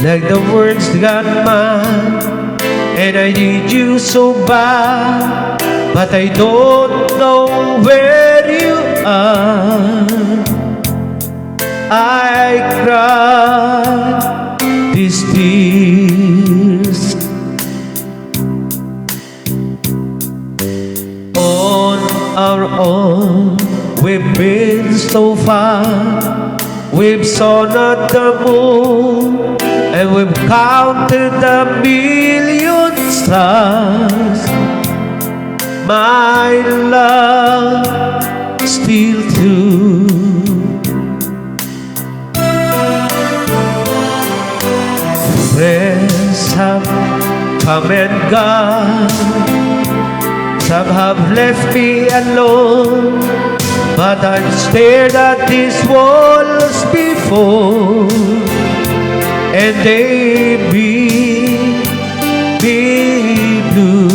[SPEAKER 2] Like the words got mine, and I need you so bad, but I don't know where you are. I cried these tears on our own. We've been so far. We've saw not the moon, and we've counted the million stars. My love still true. Friends have come and gone. Some have left me alone. But I've stared at these walls before, and they be blue.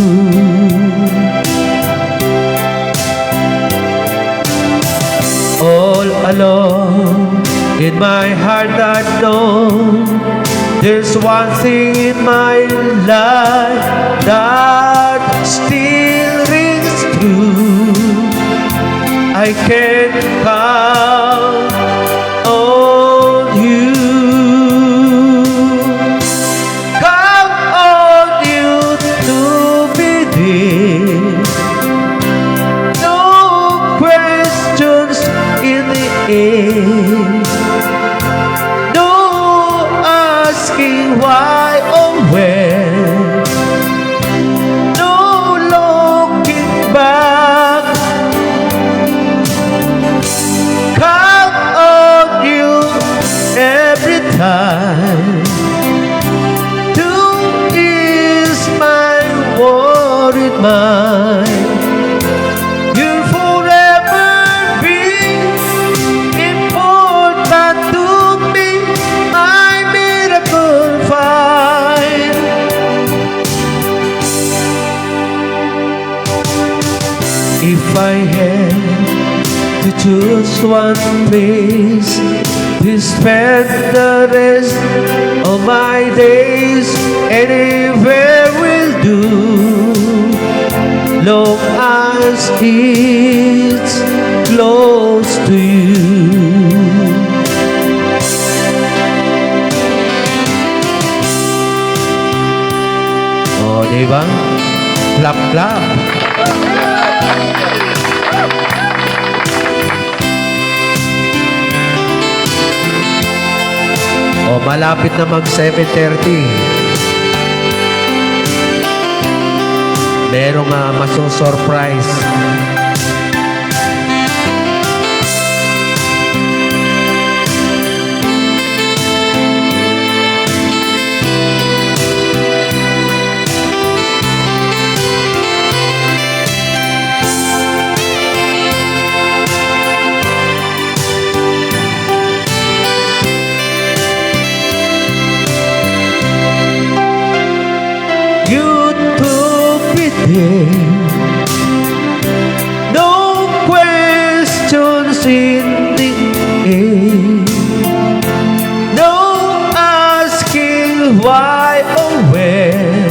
[SPEAKER 2] All alone in my heart I know there's one thing in my life that still rings true. I can count on you. Count on you to be there. No questions in the air. No asking why or where. No looking back. Count on you every time to ease my worried mind. You'll forever be important to me, my miracle find. If I had to choose one place to spend the rest of my days, anywhere will do, long as it's close to you. Oh, diba? Clap, clap. malapit na mag 7:30. Merong maso-surprise. You took it there. No questions in the air. No asking why or when.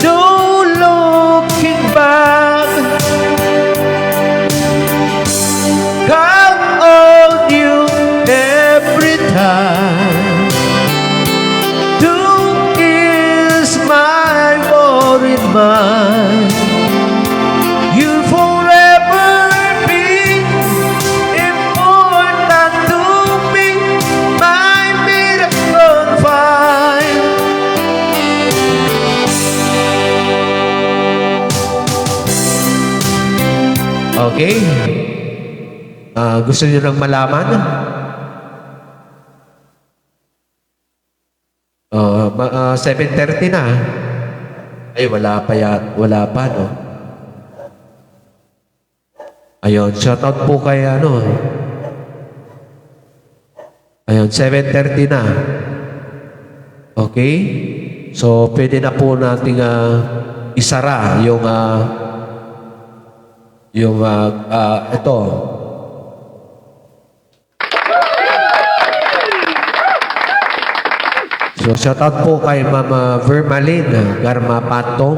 [SPEAKER 2] No looking back. Come on you every time. To ease my worried mind. You'll forever be important to me, my miracle find. Okay? Gusto niyo nang malaman? 7:30 na. Ay, wala pa, no? Ayun, shoutout po kay Ayun, 7:30 na. Okay? So, pwede na po nating isara ito. So, shoutout po kay Mama Vermaline Garma Patong.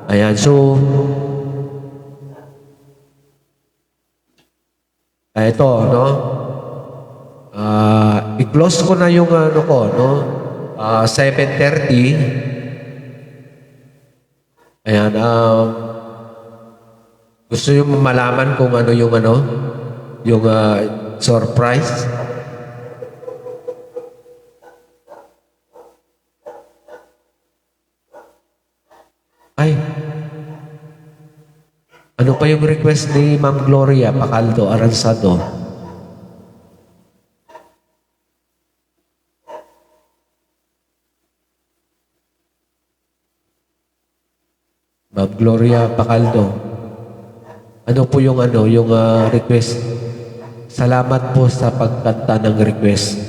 [SPEAKER 2] Ayan, so, ito, no? I-close ko na yung 7:30. Ayan, gusto nyo malaman kung ano yung surprise? Ay, ano pa yung request ni Ma'am Gloria Pacaldo Aransado? Ma'am Gloria Pacaldo, ano po yung request? Salamat po sa pagkanta ng request.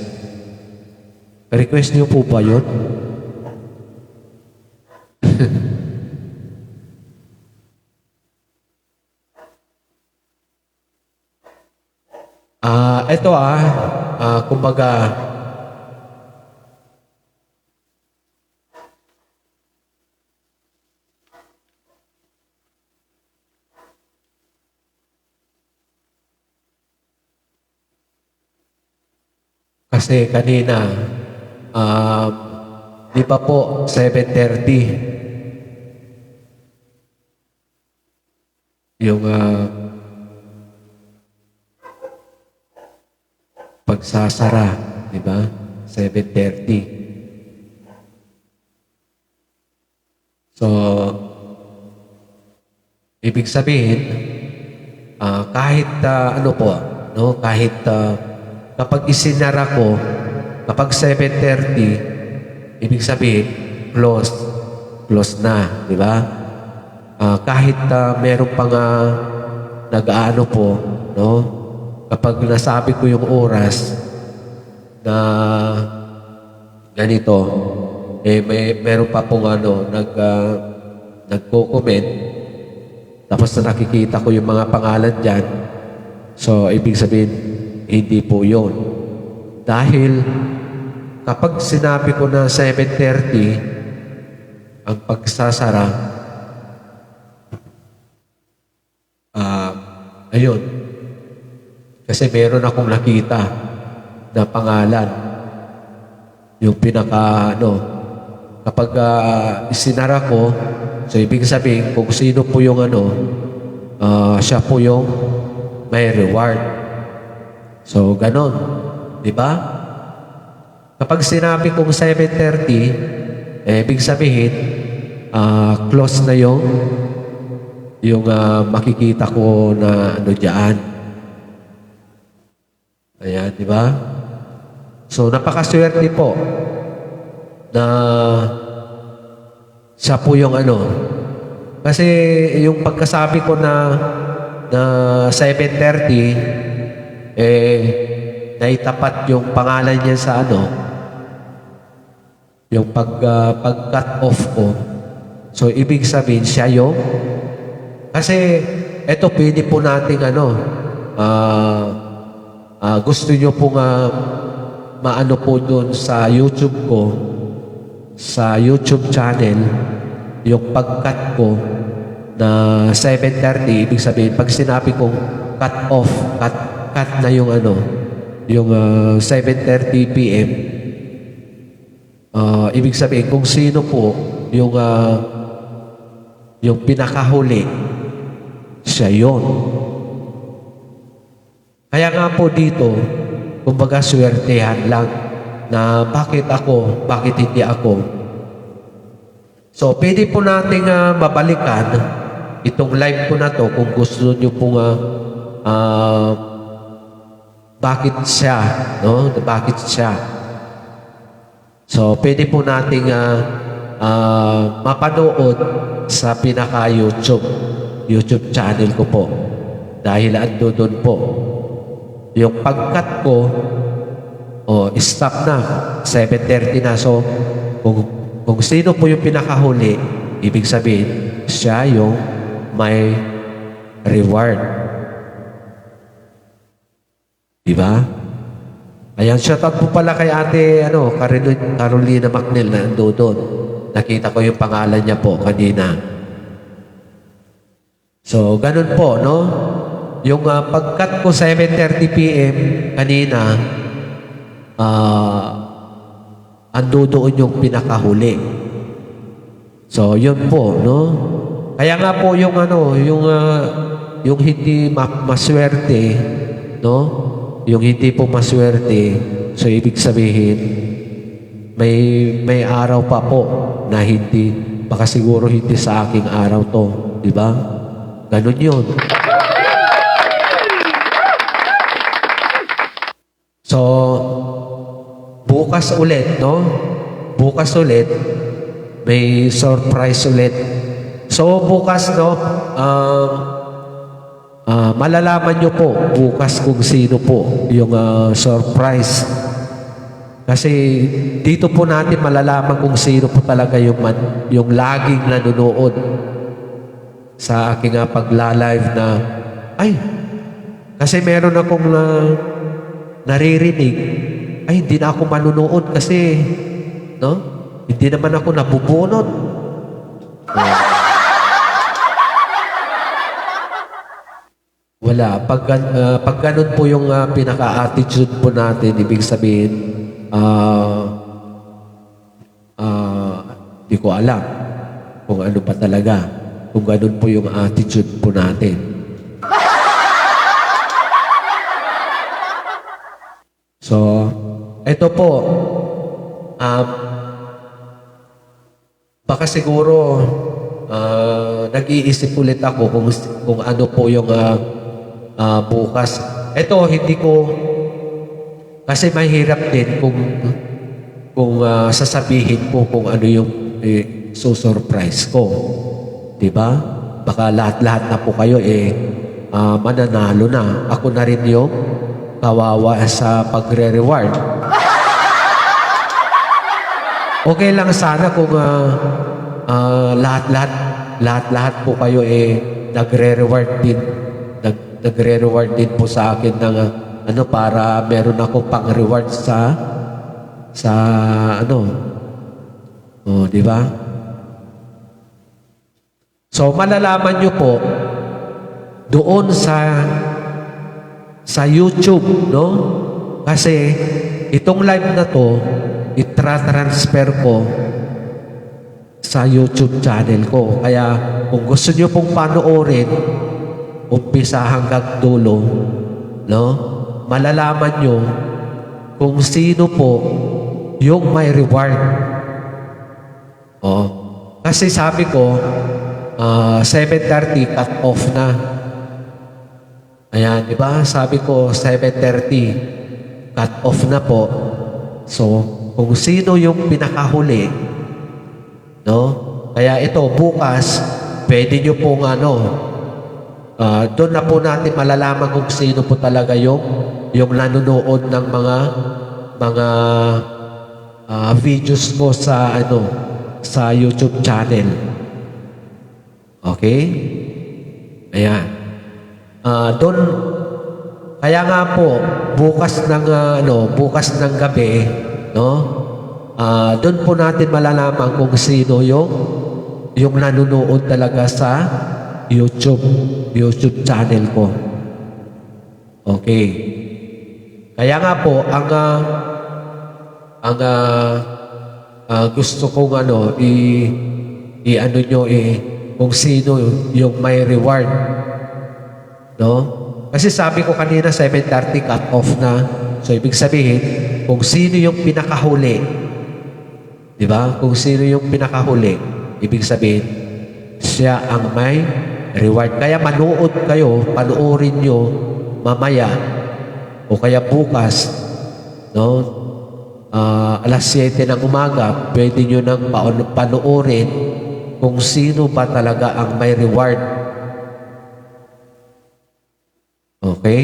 [SPEAKER 2] Request niyo po ba yun? Ito kumbaga, kasi kanina, di ba po, 7:30, yung pagsasara, di ba? 7:30. So, ibig sabihin, kahit kahit kapag isinara ko, kapag 7:30, ibig sabihin, close na, di ba? Kahit meron pang nag-aano po, no? Kapag nasabi ko yung oras na ganito, meron pa pong nagko-comment, tapos na nakikita ko yung mga pangalan dyan. So, ibig sabihin, hindi po yun. Dahil, kapag sinabi ko na 7:30, ang pagsasara, ayun. Kasi meron akong nakita na pangalan. Yung kapag isinara ko, so ibig sabihin, kung sino po yung siya po yung may reward. So, ganon. Di ba? Kapag sinabi kong 7:30, ibig sabihin, close na yung makikita ko na ano diyan. Ayan, di ba? So, napakaswerte po na siya po yung ano. Kasi yung pagkasabi ko na 7:30, naitapat yung pangalan niya sa ano, yung pag-cut off ko. So, ibig sabihin, siya yung, kasi eto pwede po nating ano, gusto nyo pong maano po doon sa YouTube ko, sa YouTube channel, yung pag-cut ko na 7:30, ibig sabihin, pag sinabi kong cut off, cut na yung ano, yung 7:30 p.m., ibig sabihin, kung sino po yung pinakahuli, siya yun. Kaya nga po dito, kumbaga swertehan lang na bakit ako, bakit hindi ako. So, pwede po nating mabalikan itong live ko na to kung gusto nyo pong bakit siya, no? Bakit siya. So, pwede po nating mapanood sa YouTube channel ko po. Dahil ando doon po. Yung pagkat ko, stop na. 7:30 na. So, kung sino po yung pinakahuli, ibig sabihin, siya yung may reward. Diba? Ayan, shoutout po pala kay ate Carolina Macnel na ando doon. Nakita ko yung pangalan niya po kanina. So, ganun po, no? Yung pagkat ko 7:30 p.m. kanina, ando doon yung pinakahuli. So, yun po, no? Kaya nga po yung yung hindi maswerte, no? Yung hindi po maswerte, so ibig sabihin, may araw pa po na hindi, baka siguro hindi sa aking araw to, di ba? Ganun yun. So, bukas ulit, no? Bukas ulit, may surprise ulit. So, bukas, no? Malalaman nyo po bukas kung sino po yung surprise. Kasi dito po natin malalaman kung sino po talaga yung laging nanonood sa aking pagla-live na, ay, kasi meron akong naririnig, ay, hindi na ako manunood kasi, no? Hindi naman ako nabubunot. Wala. Pag ganun po yung pinaka-attitude po natin, ibig sabihin, di ko alam kung ano pa talaga. Kung ganun po yung attitude po natin. So, ito po, baka siguro nag-iisip ulit ako kung ano po yung bukas. Ito, hindi ko, kasi mahirap din kung sasabihin ko kung ano yung susurprise ko. Diba? Baka lahat-lahat na po kayo mananalo na. Ako na rin yung kawawa sa pagre-reward. Okay lang sana kung lahat-lahat po kayo nagre-reward din. Nagre-reward din po sa akin ng para meron ako pang-reward sa di ba? So, malalaman nyo po doon sa YouTube, no? Kasi itong live na to, itra-transfer ko sa YouTube channel ko. Kaya kung gusto nyo pong panoorin, umpisa hanggang dulo, no? Malalaman nyo kung sino po yung may reward. Oh. Kasi sabi ko, 7:30 cut off na. Ayan, di ba? Sabi ko, 7:30 cut off na po. So, kung sino yung pinakahuli, no? Kaya ito, bukas, pwede nyo pong doon na po natin malalaman kung sino po talaga yung nanonood ng mga videos ko sa YouTube channel. Okay? Ayan. Doon kaya nga po bukas ng gabi, no? Doon po natin malalaman kung sino yung nanonood talaga sa YouTube channel ko. Okay. Kaya nga po ang gusto kong kung sino yung may reward, no? Kasi sabi ko kanina 7:30 cut off na. So ibig sabihin kung sino yung pinakahuli, di ba? Kung sino yung pinakahuli, ibig sabihin siya ang may reward. Kaya manood kayo, panoorin nyo mamaya o kaya bukas, no? Alas 7 ng umaga, pwede nyo nang panoorin kung sino ba talaga ang may reward. Okay?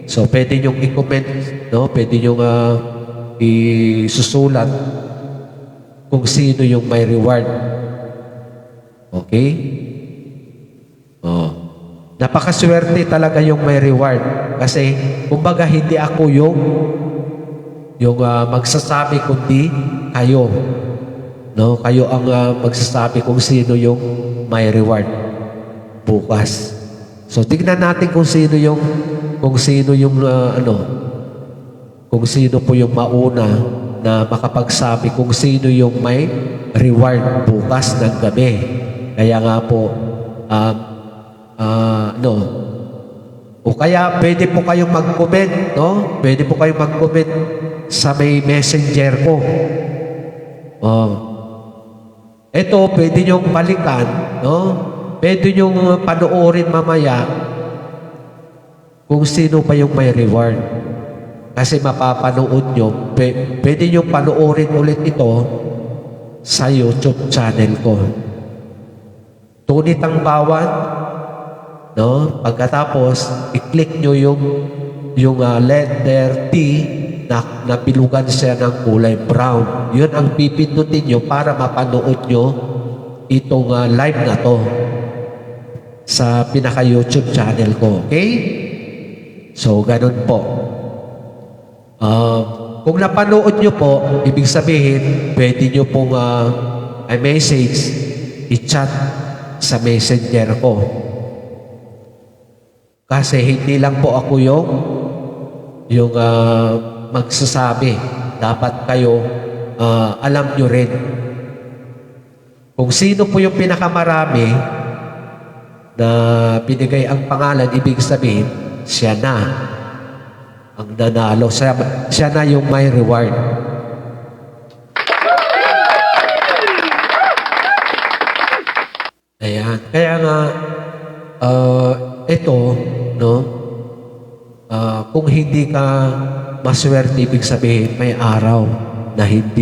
[SPEAKER 2] So, pwede nyo i-comment, no? Pwede nyo isusulat kung sino yung may reward. Okay? Oh. Napakaswerte talaga yung may reward. Kasi, kumbaga, hindi ako yung magsasabi kundi kayo. No? Kayo ang magsasabi kung sino yung may reward bukas. So tignan natin kung sino po yung mauna na makapagsabi kung sino yung may reward bukas ng gabi. Kaya nga po o kaya pwede po kayong mag-comment, no? Pwede po kayong mag-comment sa may messenger ko. Ito, pwede nyong balikan, no? Pwede nyong panoorin mamaya kung sino pa yung may reward. Kasi mapapanood nyo, pwede nyong panoorin ulit ito sa YouTube channel ko. Tunit ang bawat, no? Pagkatapos, i-click nyo yung letter T na pilugan siya ng kulay brown. Yun ang pipindutin nyo para mapanood nyo itong live na to sa pinaka-YouTube channel ko. Okay? So, ganun po. Kung napanood nyo po, ibig sabihin, pwede nyo pong message, i-chat sa messenger ko. Kasi hindi lang po ako yung magsasabi. Dapat kayo alam nyo rin. Kung sino po yung pinakamarami na binigay ang pangalan, ibig sabihin, siya na ang nanalo. Siya na yung may reward. Ayan. Kaya nga, ito, no? Kung hindi ka maswerte, ibig sabihin may araw na hindi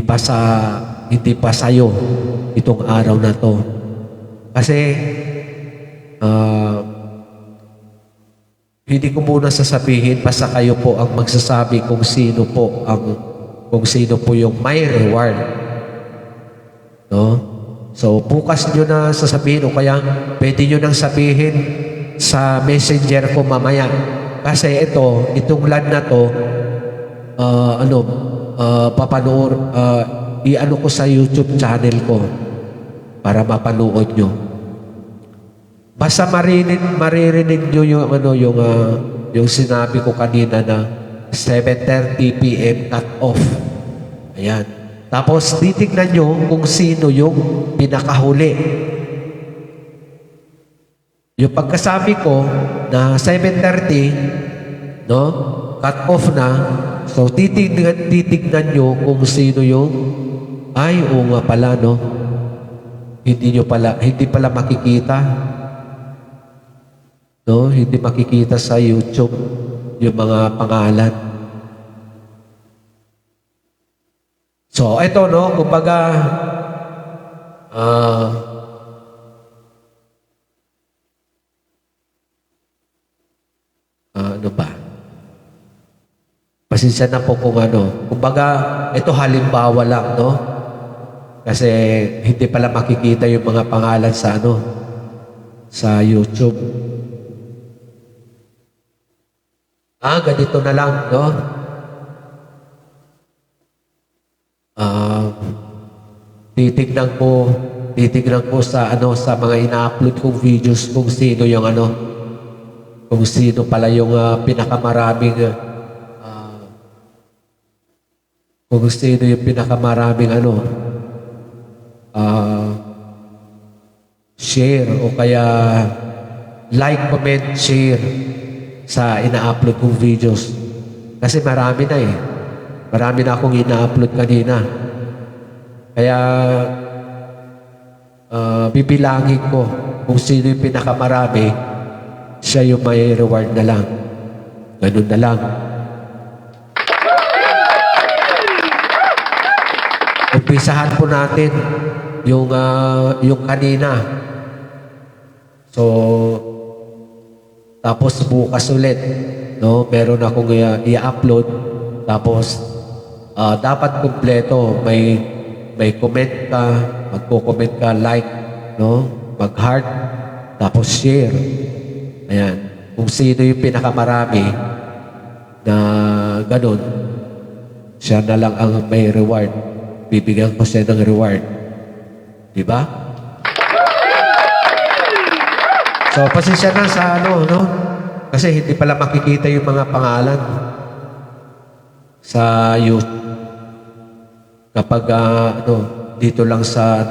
[SPEAKER 2] pa sa'yo itong araw na to. Kasi hindi ko muna sasabihin, basta kayo po ang magsasabi kung sino po yung may reward. No? So bukas nyo na sasabihin o kaya pwede nyo nang sabihin sa messenger ko mamaya. Kasi itong live na to, i-ano ko sa YouTube channel ko para mapanood nyo. Basta maririnig nyo yung sinabi ko kanina na 7:30 p.m. cut off. Ayan. Tapos titignan nyo kung sino yung pinakahuli. Yung pagkasabi ko na 7:30, no? Cut off na. So, titignan nyo kung sino yung, ay, oo nga pala, no? Hindi pala makikita. No? Hindi makikita sa YouTube yung mga pangalan. So, ito, no? Kumbaga, ano ba? Pasensya na po kung ano. Kumbaga, ito halimbawa lang, no? Kasi hindi pala makikita yung mga pangalan sa ano, sa YouTube. Ganito na lang, no? Titignan ko sa ano, sa mga ina-upload kong videos kung sino yung ano, kung sino pala yung pinakamaraming ano, share o kaya like, comment, share sa ina-upload kong videos. Kasi marami na eh. Marami na akong ina-upload kanina. Kaya bibilangin ko kung sino yung pinakamarami, siya yung may reward na lang. Ganun na lang. Umpisahan po natin yung kanina. So, tapos bukas ulit, no? Meron akong i-upload. Tapos, dapat kumpleto. May comment ka, magko-comment ka, like, no? Mag-heart, tapos share. Ayan. Kung sino yung pinakamarami na ganun, siya na lang ang may reward. Bibigyan ko siya ng reward. Diba? So, pasensya na sa ano, no? Kasi hindi pala makikita yung mga pangalan sa youth. Kapag, dito lang sa,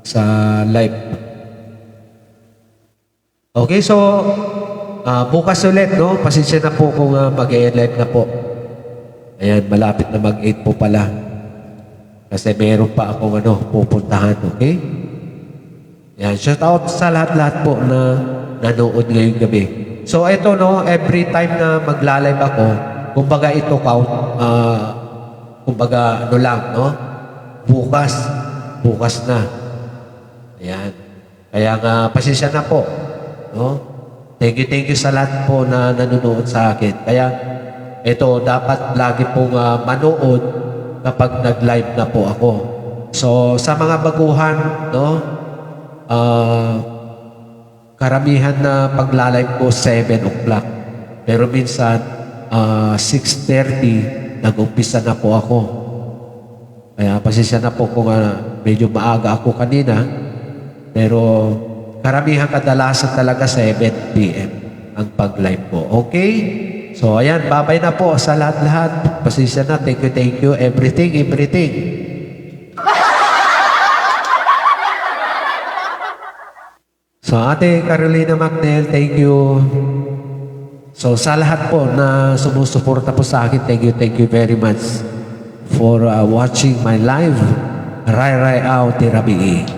[SPEAKER 2] sa live. Okay, so, bukas ulit, no? Pasensya na po kung mag-e-live na po. Ayan, malapit na mag-8 po pala. Kasi meron pa akong pupuntahan, okay? Yan, shout out sa lahat-lahat po na nanood ngayong gabi. So, ito, no, every time na magla-live ako, kumbaga ito count, kumbaga lang, no? Bukas na. Ayan. Kaya nga, pasensya na po, no? Thank you sa lahat po na nanonood sa akin. Kaya, ito, dapat lagi pong manood kapag nag-live na po ako. So, sa mga baguhan, no? Karamihan na pagla-live ko 7 o'clock. Pero minsan 6:30 nag-umpisa na po ako. Kaya pasensya na po kung medyo maaga ako kanina. Pero karamihan kadalasan talaga 7 p.m. ang pag-live ko. Okay? So ayan, bye-bye na po sa lahat-lahat. Pasensya na. Thank you. Everything. So, Ate Carolina MacNel, thank you. So, sa lahat po na sumusuporta po sa akin, thank you very much for watching my live. Rai Ao Tirabii.